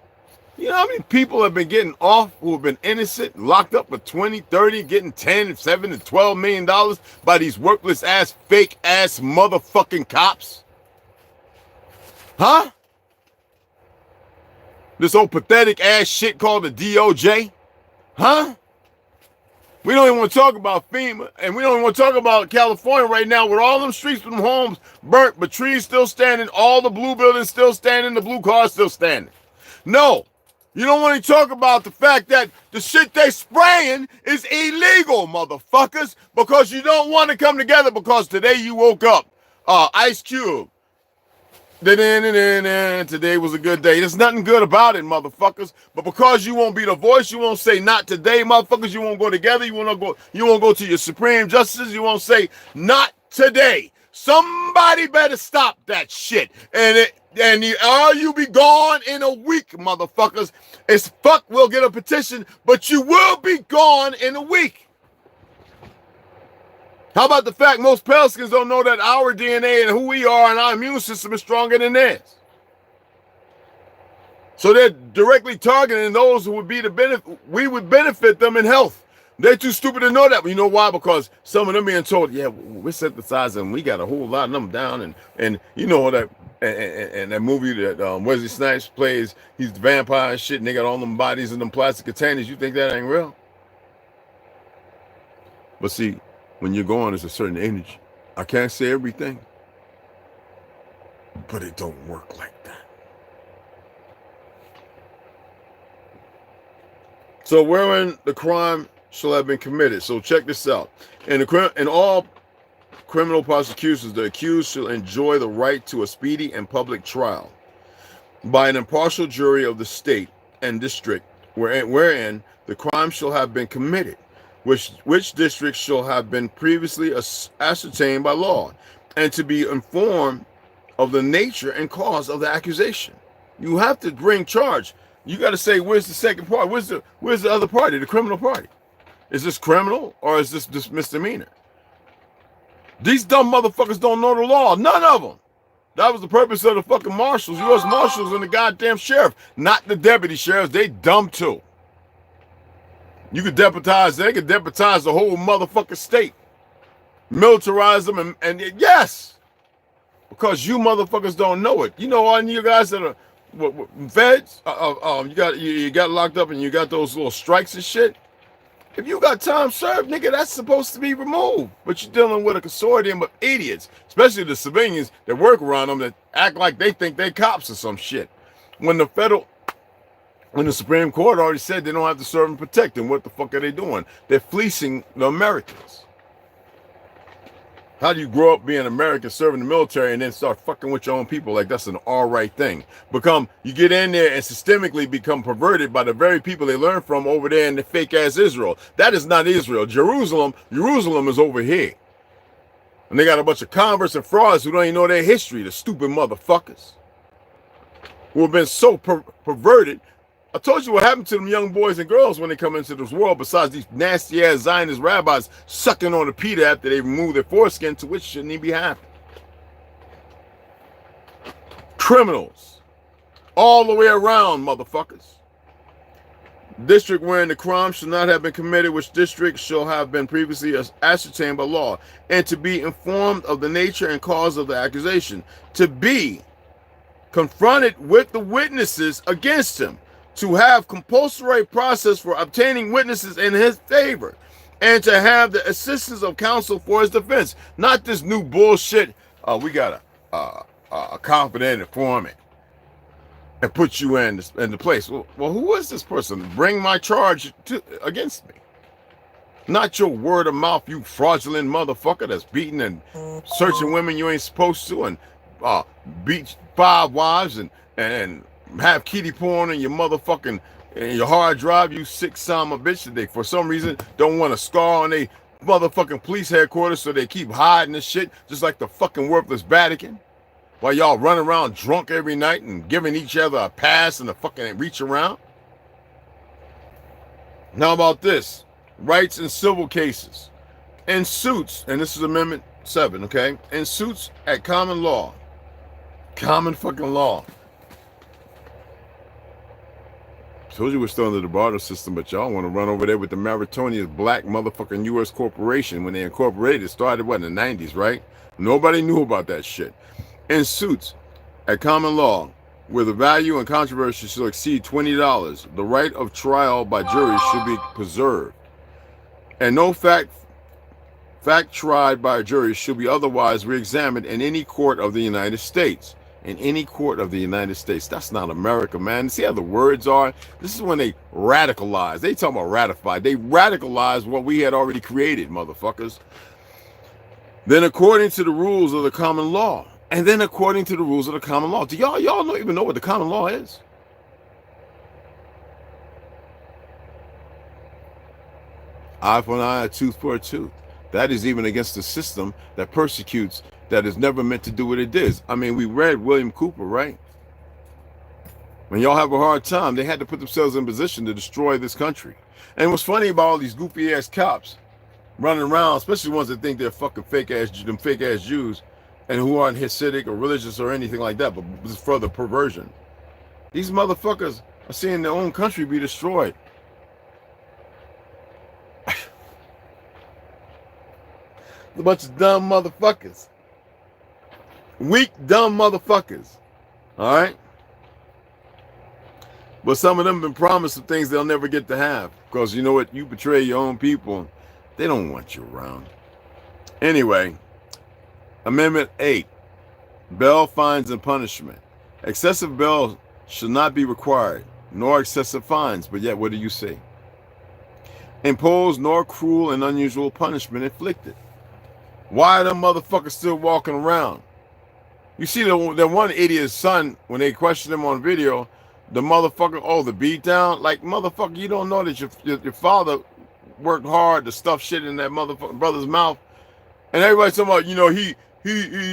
You know how many people have been getting off who have been innocent, locked up for 20, 30, getting 10, 7, and $12 million by these worthless ass, fake ass motherfucking cops? Huh? This old pathetic ass shit called the DOJ? Huh? We don't even want to talk about FEMA, and we don't even want to talk about California right now, where all them streets from homes burnt, but trees still standing, all the blue buildings still standing, the blue cars still standing. No, you don't want to talk about the fact that the shit they spraying is illegal, motherfuckers, because you don't want to come together, because today you woke up, Ice Cube. Today was a good day. There's nothing good about it, motherfuckers. But because you won't be the voice, you won't say not today, motherfuckers. You won't go together. You won't go to your supreme justices. You won't say not today. Somebody better stop that shit. And you be gone in a week, motherfuckers. It's fuck. We'll get a petition, but you will be gone in a week. How about the fact most Pelicans don't know that our DNA and who we are and our immune system is stronger than theirs? So they're directly targeting those who would be the benefit. We would benefit them in health. They're too stupid to know that. But you know why? Because some of them being told, yeah, we're synthesizing. We got a whole lot of them down. And you know that and that movie that Wesley Snipes plays, he's the vampire and shit, and they got all them bodies in them plastic containers. You think that ain't real? But see, when you're going, there's a certain energy. I can't say everything, but it don't work like that. So wherein the crime shall have been committed. So check this out. In all criminal prosecutions, the accused shall enjoy the right to a speedy and public trial by an impartial jury of the state and district wherein the crime shall have been committed, which district shall have been previously ascertained by law, and to be informed of the nature and cause of the accusation. You have to bring charge. You got to say, where's the second part? Where's the other party, the criminal party? Is this criminal or is this misdemeanor? These dumb motherfuckers don't know the law. None of them. That was the purpose of the fucking marshals, U.S. Marshals and the goddamn sheriff, not the deputy sheriffs. They dumb too. You could deputize, they could deputize the whole motherfucking state. Militarize them and yes, because you motherfuckers don't know it. You know, all you guys that are feds, you got locked up and you got those little strikes and shit. If you got time served, nigga, that's supposed to be removed. But you're dealing with a consortium of idiots, especially the civilians that work around them that act like they think they cops or some shit. When the Supreme Court already said they don't have to serve and protect them, what the fuck are they doing? They're fleecing the Americans. How do you grow up being American, serving the military, and then start fucking with your own people like that's an all right thing? You get in there and systemically become perverted by the very people they learn from over there in the fake ass Israel. That is not Israel. Jerusalem is over here. And they got a bunch of converts and frauds who don't even know their history, the stupid motherfuckers who have been so perverted. I told you what happened to them young boys and girls when they come into this world, besides these nasty ass Zionist rabbis sucking on the Peter after they remove their foreskin, to which shouldn't even be happening. Criminals. All the way around, motherfuckers. District wherein the crime shall not have been committed, which district shall have been previously ascertained by law, and to be informed of the nature and cause of the accusation, to be confronted with the witnesses against him, to have compulsory process for obtaining witnesses in his favor, and to have the assistance of counsel for his defense. Not this new bullshit. We got a confident informant and put you in the place. Well, who is this person? Bring my charge against me. Not your word of mouth, you fraudulent motherfucker that's beating and searching women you ain't supposed to, and beat 5 wives and have kitty porn in your motherfucking your hard drive, you sick son of a bitch, that they for some reason don't want a scar on their motherfucking police headquarters, so they keep hiding this shit just like the fucking worthless Vatican, while y'all run around drunk every night and giving each other a pass and a fucking reach around. Now about this, rights in civil cases, in suits, and this is Amendment 7, okay, in suits at common law, common fucking law. Told you we're still under the barter system, but y'all want to run over there with the Mauritania's black motherfucking U.S. corporation when they incorporated. It started, what, in the 90s, right? Nobody knew about that shit. In suits at common law, where the value and controversy shall exceed $20, the right of trial by jury should be preserved. And no fact tried by a jury should be otherwise re-examined in any court of the United States. In any court of the United States. That's not America, man. See how the words are? This is when they radicalize. They talking about ratified. They radicalize what we had already created, motherfuckers. Then according to the rules of the common law. And then according to the rules of the common law. Do y'all don't even know what the common law is? Eye for an eye, a tooth for a tooth. That is even against the system that persecutes, that is never meant to do what it is. I mean, we read William Cooper, right? When y'all have a hard time, they had to put themselves in position to destroy this country. And what's funny about all these goofy ass cops running around, especially ones that think they're fucking fake ass Jews, and who aren't Hasidic or religious or anything like that, but just further perversion. These motherfuckers are seeing their own country be destroyed. A bunch of dumb motherfuckers. Weak, dumb motherfuckers. All right? But some of them have been promised some things they'll never get to have. Because you know what? You betray your own people, they don't want you around. Anyway, Amendment 8. Bail, fines, and punishment. Excessive bail should not be required, nor excessive fines. But yet, what do you see? imposed nor cruel and unusual punishment inflicted. Why are them motherfuckers still walking around? You see the one idiot's son, when they questioned him on video, the motherfucker, oh, the beat down? Like, motherfucker, you don't know that your father worked hard to stuff shit in that motherfucking brother's mouth. And everybody's talking about, you know, he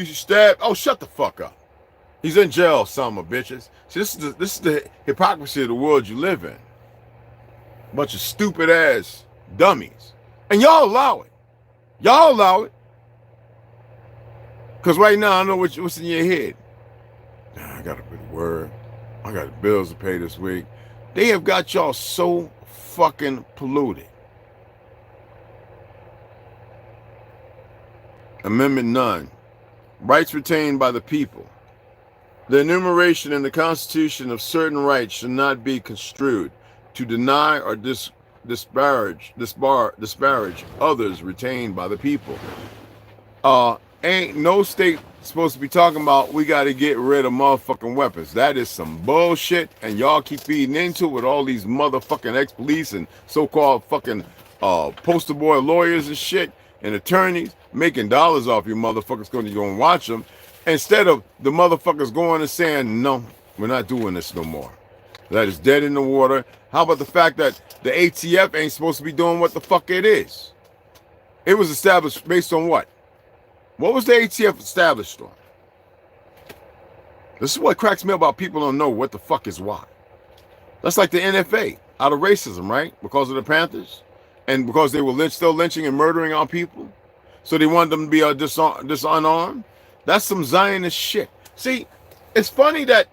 stabbed. Oh, shut the fuck up. He's in jail, son of bitches. See, this is the hypocrisy of the world you live in. Bunch of stupid ass dummies. And y'all allow it. Y'all allow it. Because right now, I know what's in your head. Nah, I got a big word. I got bills to pay this week. They have got y'all so fucking polluted. Amendment 9. Rights retained by the people. The enumeration in the Constitution of certain rights should not be construed to deny or disparage others retained by the people. Ain't no state supposed to be talking about we got to get rid of motherfucking weapons. That is some bullshit, and y'all keep feeding into it with all these motherfucking ex-police and so-called fucking poster boy lawyers and shit and attorneys making dollars off you motherfuckers going to go and watch them, instead of the motherfuckers going and saying, no, we're not doing this no more. That is dead in the water. How about the fact that the ATF ain't supposed to be doing what the fuck it is? It was established based on what? What was the ATF established on? This is what cracks me up about people don't know what the fuck is why. That's like the NFA, out of racism, right? Because of the Panthers? And because they were still lynching and murdering our people? So they wanted them to be unarmed? That's some Zionist shit. See, it's funny that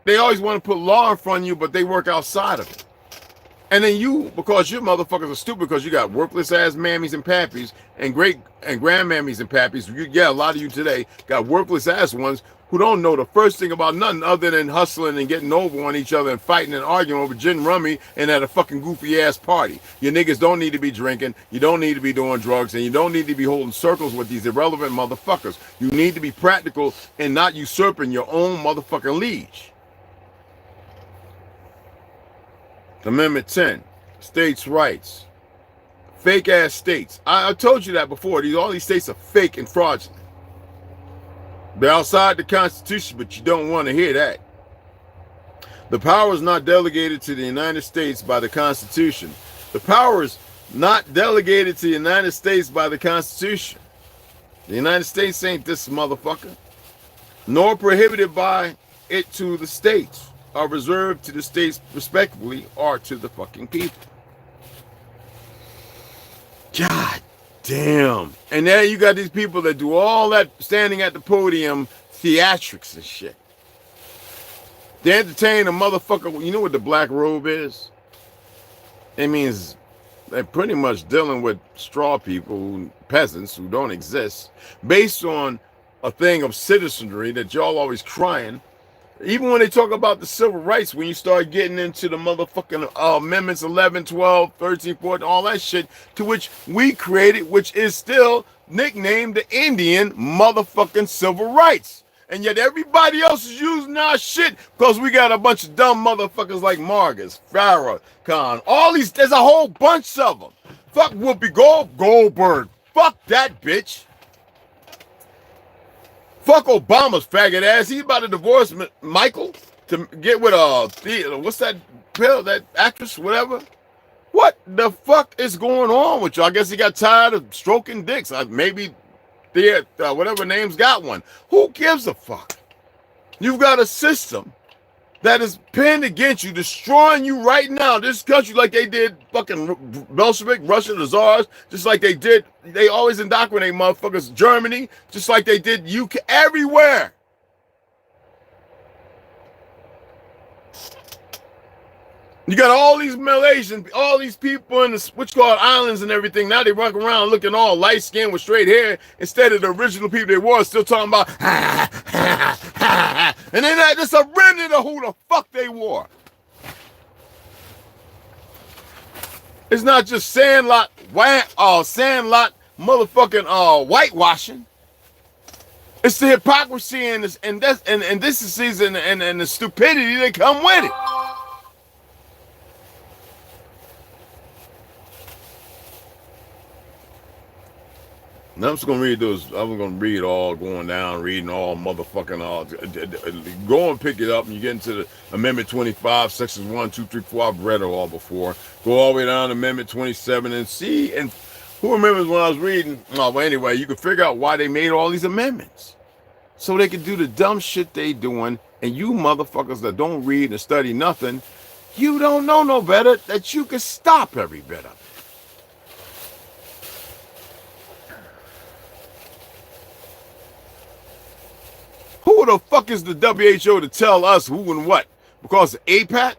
they always want to put law in front of you, but they work outside of it. And then you, because you motherfuckers are stupid because you got worthless ass mammies and pappies and great and grandmammies and pappies. Yeah, a lot of you today got worthless ass ones who don't know the first thing about nothing other than hustling and getting over on each other and fighting and arguing over gin rummy and at a fucking goofy ass party. You niggas don't need to be drinking, you don't need to be doing drugs, and you don't need to be holding circles with these irrelevant motherfuckers. You need to be practical and not usurping your own motherfucking liege. Amendment 10, states' rights. Fake ass states. I told you that before. All these states are fake and fraudulent. They're outside the Constitution, but you don't want to hear that. The power is not delegated to the United States by the Constitution. The power is not delegated to the United States by the Constitution. The United States ain't this motherfucker. Nor prohibited by it to the states, are reserved to the states respectively or to the fucking people. God damn. And now you got these people that do all that standing at the podium theatrics and shit. They entertain a motherfucker. You know what the black robe is? It means they're pretty much dealing with straw people, peasants who don't exist, based on a thing of citizenry that y'all always crying. Even when they talk about the civil rights, when you start getting into the motherfucking amendments 11, 12, 13, 14, all that shit, to which we created, which is still nicknamed the Indian motherfucking civil rights. And yet everybody else is using our shit because we got a bunch of dumb motherfuckers like Marcus, Farrakhan, all these, there's a whole bunch of them. Fuck Whoopi Goldberg. Fuck that bitch. Fuck Obama's faggot ass. He's about to divorce Michael to get with what's that pill, that actress, whatever. What the fuck is going on with you? I guess he got tired of stroking dicks. Maybe whatever name's got one. Who gives a fuck? You've got a system that is pinned against you, destroying you right now. This country, like they did fucking Bolshevik, Russia, the Tsars, just like they did, they always indoctrinate motherfuckers, Germany, just like they did UK, everywhere. You got all these Malaysians, all these people in the what's called islands and everything. Now they run around looking all light skinned with straight hair instead of the original people they were, still talking about and then that's a remnant of who the fuck they were. It's not just sandlot motherfucking whitewashing. It's the hypocrisy and this and the stupidity that come with it. It's Now I'm just gonna read those. I'm gonna read all going down, reading all motherfucking all. Go and pick it up, and you get into the Amendment 25, sections 1, 2, 3, 4. I've read it all before. Go all the way down to Amendment 27 and see. And who remembers when I was reading? Oh, well, anyway, you can figure out why they made all these amendments, so they could do the dumb shit they doing. And you motherfuckers that don't read and study nothing, you don't know no better that you can stop every bit of it. Who the fuck is the WHO to tell us who and what? Because of APAT?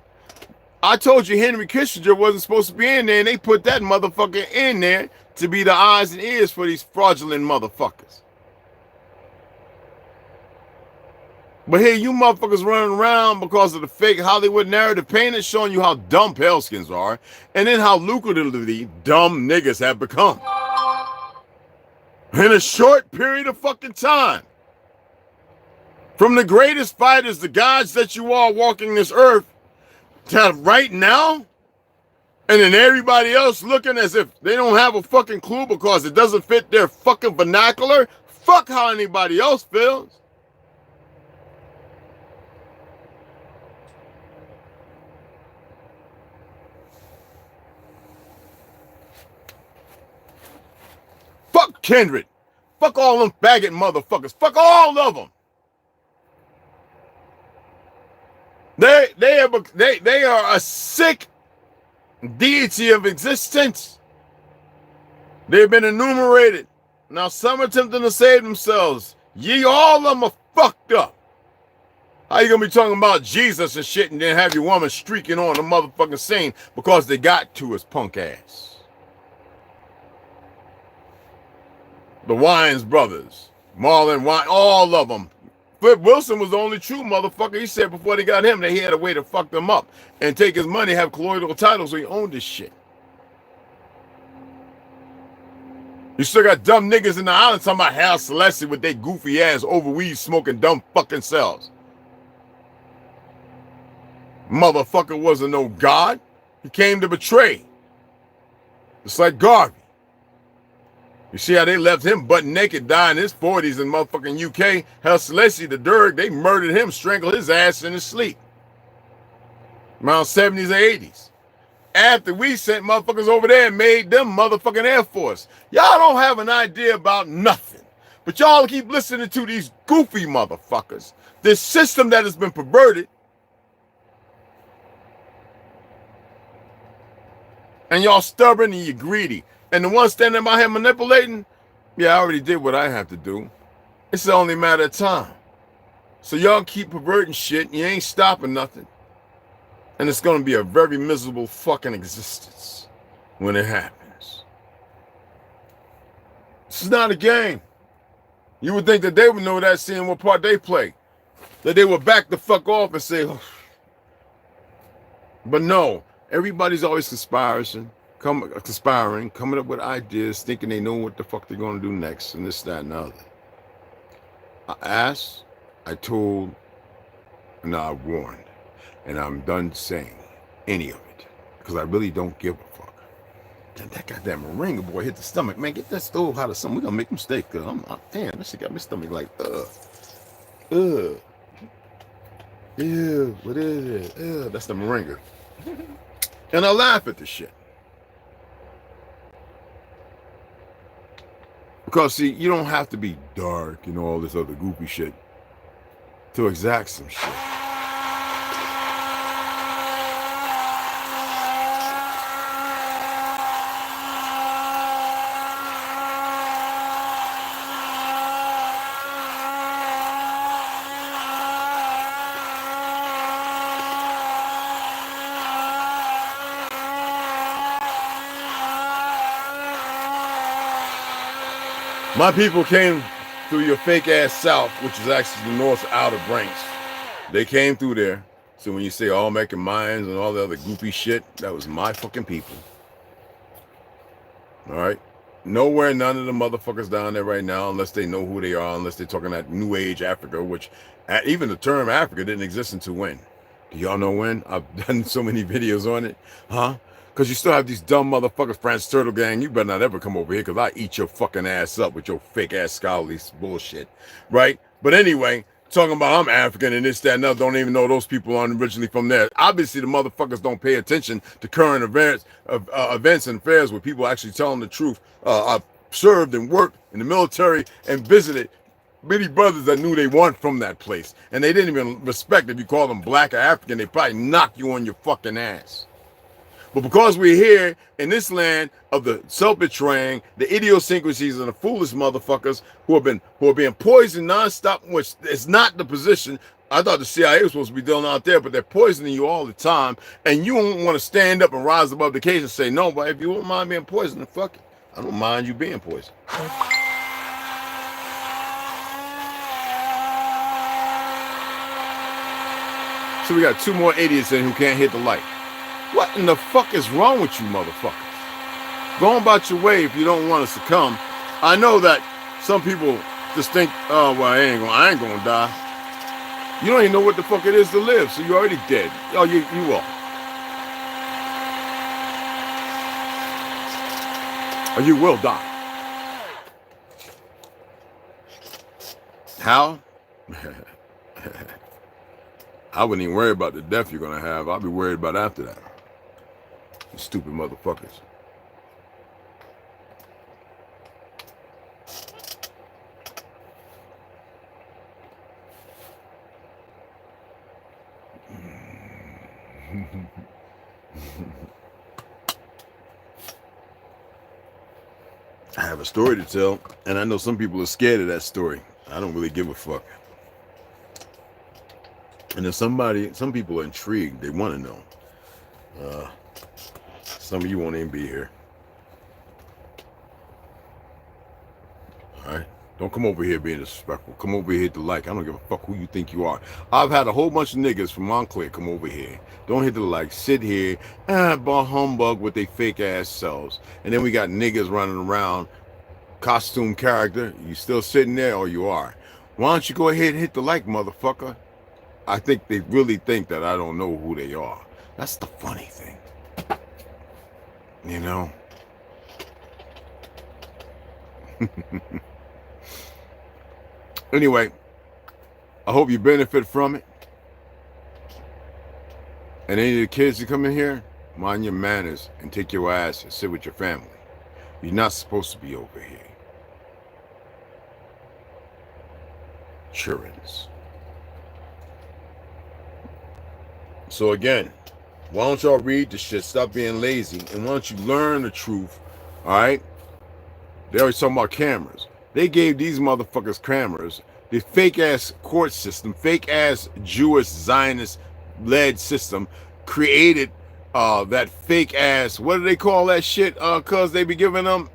I told you Henry Kissinger wasn't supposed to be in there, and they put that motherfucker in there to be the eyes and ears for these fraudulent motherfuckers. But here you motherfuckers running around because of the fake Hollywood narrative painted showing you how dumb paleskins are, and then how lucratively dumb niggas have become. In a short period of fucking time. From the greatest fighters, the gods that you are walking this earth, to right now, and then everybody else looking as if they don't have a fucking clue because it doesn't fit their fucking vernacular. Fuck how anybody else feels. Fuck Kendrick. Fuck all them faggot motherfuckers. Fuck all of them. They are a sick deity of existence. They've been enumerated. Now some are attempting to save themselves. All of them are fucked up. How you gonna be talking about Jesus and shit and then have your woman streaking on the motherfucking scene because they got to his punk ass? The Wines brothers, Marlon Wine, all of them. Flip Wilson was the only true motherfucker. He said before they got him that he had a way to fuck them up and take his money, have colloidal titles, so he owned this shit. You still got dumb niggas in the island talking about Hal Celeste with their goofy ass overweed smoking dumb fucking selves. Motherfucker wasn't no god. He came to betray. It's like Garvey. You see how they left him butt naked, dying in his 40s in motherfucking UK? Hal Celeste, the Derg, they murdered him, strangled his ass in his sleep. Around 70s or 80s. After we sent motherfuckers over there and made them motherfucking Air Force. Y'all don't have an idea about nothing. But y'all keep listening to these goofy motherfuckers. This system that has been perverted. And y'all stubborn and you greedy. And the one standing by here manipulating, yeah, I already did what I have to do. It's only a matter of time. So y'all keep perverting shit and you ain't stopping nothing. And it's going to be a very miserable fucking existence when it happens. This is not a game. You would think that they would know that seeing what part they play. That they would back the fuck off and say, oh. But no, everybody's always conspiring, coming up with ideas, thinking they know what the fuck they're going to do next, and this, that, and the other. I asked, I told, and I warned, and I'm done saying any of it, because I really don't give a fuck. And that goddamn moringa boy hit the stomach. Man, get that stove out of something. We're going to make a mistake, because damn, that shit got my stomach like, ew, what is it? That's the moringa. And I laugh at the shit. Because, see, you don't have to be dark and all this other goofy shit to exact some shit. My people came through your fake ass south, which is actually the north outer Branks. They came through there. So when you say all making mines and all the other goofy shit, that was my fucking people. All right? Nowhere, none of the motherfuckers down there right now, unless they know who they are, unless they're talking that New Age Africa, which even the term Africa didn't exist until when? Do y'all know when? I've done so many videos on it. Huh? Because you still have these dumb motherfuckers, France Turtle Gang. You better not ever come over here because I eat your fucking ass up with your fake ass scholarly bullshit. Right? But anyway, talking about I'm African and this, that, and other, don't even know those people aren't originally from there. Obviously, the motherfuckers don't pay attention to current events and affairs where people actually telling the truth. I've served and worked in the military and visited many brothers that knew they weren't from that place. And they didn't even respect if you call them black or African, they probably knock you on your fucking ass. But because we're here in this land of the self-betraying, the idiosyncrasies of the foolish motherfuckers who are being poisoned nonstop, which is not the position. I thought the CIA was supposed to be dealing out there, but they're poisoning you all the time. And you don't want to stand up and rise above the case and say, no, but if you don't mind being poisoned, then fuck it. I don't mind you being poisoned. So we got 2 more idiots in who can't hit the light. What in the fuck is wrong with you motherfuckers? Go about your way if you don't want to succumb. I know that some people just think, oh, well, I ain't gonna die. You don't even know what the fuck it is to live, so you're already dead. Oh, you will. Or you will die. How? I wouldn't even worry about the death you're gonna have. I'll be worried about after that. You stupid motherfuckers. I have a story to tell, and I know some people are scared of that story. I don't really give a fuck. And if some people are intrigued, they want to know. Some of you won't even be here. All right? Don't come over here being disrespectful. Come over here to like. I don't give a fuck who you think you are. I've had a whole bunch of niggas from Montclair come over here. Don't hit the like. Sit here. Bah humbug with their fake ass selves. And then we got niggas running around. Costume character. You still sitting there or you are? Why don't you go ahead and hit the like, motherfucker? I think they really think that I don't know who they are. That's the funny thing. You know? Anyway, I hope you benefit from it. And any of the kids that come in here, mind your manners and take your ass and sit with your family. You're not supposed to be over here. Children's. So again, why don't y'all read the shit, stop being lazy, and why don't you learn the truth, all right? They always talking about cameras. They gave these motherfuckers cameras, the fake-ass court system, fake-ass Jewish Zionist-led system created that fake-ass, what do they call that shit, cuz they be giving them?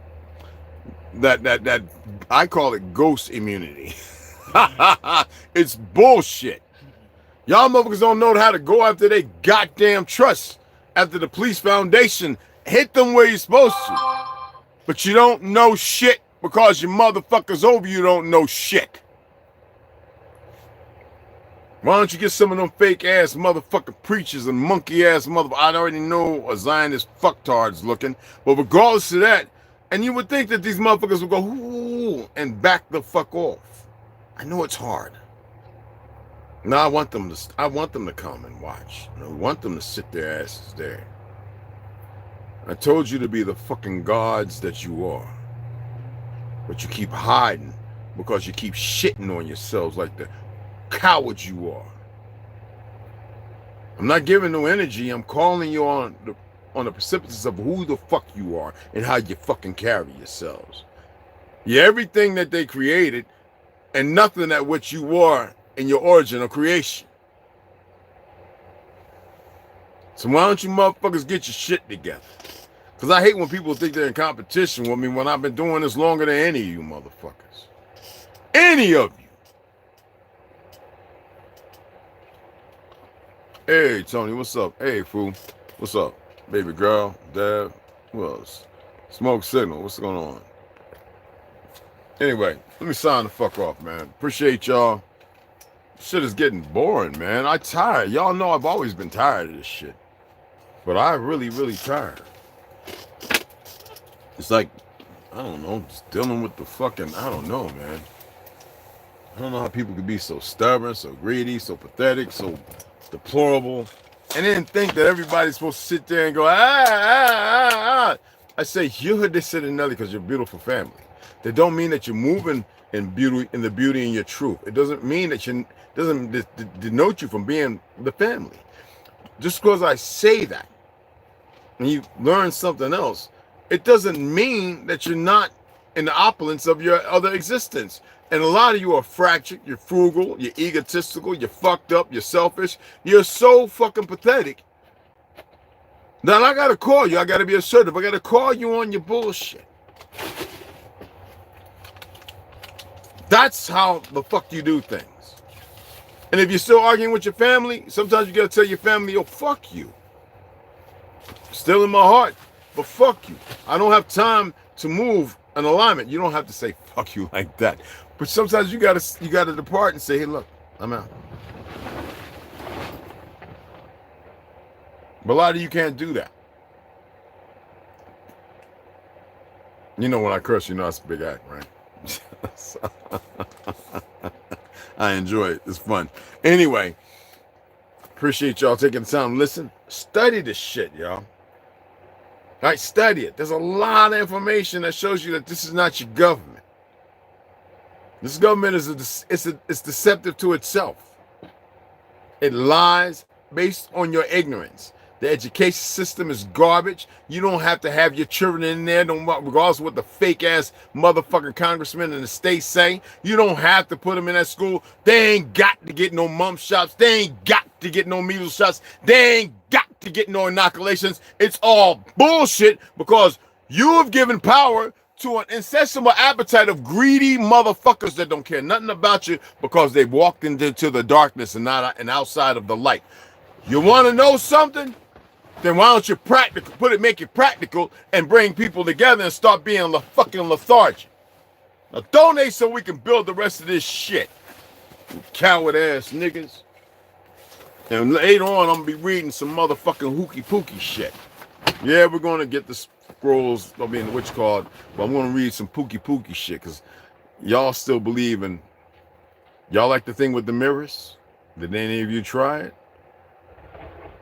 That I call it ghost immunity. It's bullshit. Y'all motherfuckers don't know how to go after they goddamn trust. After the police foundation hit them where you're supposed to. But you don't know shit because your motherfuckers over you don't know shit. Why don't you get some of them fake ass motherfucking preachers and monkey ass motherfuckers? I already know a Zionist fucktards looking. But regardless of that, and you would think that these motherfuckers would go, ooh, and back the fuck off. I know it's hard. No, I want them to come and watch. I want them to sit their asses there. I told you to be the fucking gods that you are. But you keep hiding because you keep shitting on yourselves like the cowards you are. I'm not giving no energy. I'm calling you on the precipice of who the fuck you are and how you fucking carry yourselves. You're everything that they created and nothing at what you are in your origin or creation. So why don't you motherfuckers get your shit together? Because I hate when people think they're in competition with me when I've been doing this longer than any of you motherfuckers. Any of you. Hey, Tony, what's up? Hey, fool. What's up? Baby girl, Dad, who else? Smoke Signal, what's going on? Anyway, let me sign the fuck off, man. Appreciate y'all. Shit is getting boring, man. I'm tired. Y'all know I've always been tired of this shit. But I really tired. It's like, I don't know, just dealing with the fucking, I don't know, man. I don't know how people could be so stubborn, so greedy, so pathetic, so deplorable, and then think that everybody's supposed to sit there and go, I say, you heard this said in Nelly because you're a beautiful family. That don't mean that you're moving in beauty, in the beauty and your truth. It doesn't mean that you, doesn't denote you from being the family. Just because I say that, and you learn something else, it doesn't mean that you're not in the opulence of your other existence. And a lot of you are fractured, you're frugal, you're egotistical, you're fucked up, you're selfish. You're so fucking pathetic. Now I gotta call you, I gotta be assertive. I gotta call you on your bullshit. That's how the fuck you do things. And if you're still arguing with your family, sometimes you gotta tell your family, yo, fuck you. Still in my heart, but fuck you. I don't have time to move an alignment. You don't have to say fuck you like that. But sometimes you gotta depart and say, hey, look, I'm out. But a lot of you can't do that. You know when I curse, you know it's a big act, right? I enjoy it. It's fun. Anyway, appreciate y'all taking the time to listen. Study this shit, y'all. All right, study it. There's a lot of information that shows you that this is not your government. This government is it's deceptive to itself. It lies based on your ignorance. The education system is garbage. You don't have to have your children in there, regardless of what the fake ass motherfucking congressmen in the state say. You don't have to put them in that school. They ain't got to get no mumps shots. They ain't got to get no measles shots. They ain't got to get no inoculations. It's all bullshit because you have given power to an insatiable appetite of greedy motherfuckers that don't care nothing about you because they've walked into the darkness and not and outside of the light. You want to know something? Then why don't you make it practical and bring people together and start being fucking lethargic. Now donate so we can build the rest of this shit. You coward ass niggas. And later on, I'm gonna be reading some motherfucking hooky pooky shit. Yeah, we're gonna get the scrolls, I mean, what you call it, but I'm gonna read some pooky shit because y'all still believe in. Y'all like the thing with the mirrors? Did any of you try it?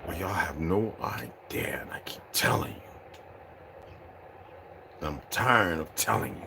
Well, y'all have no idea, and I keep telling you. I'm tired of telling you.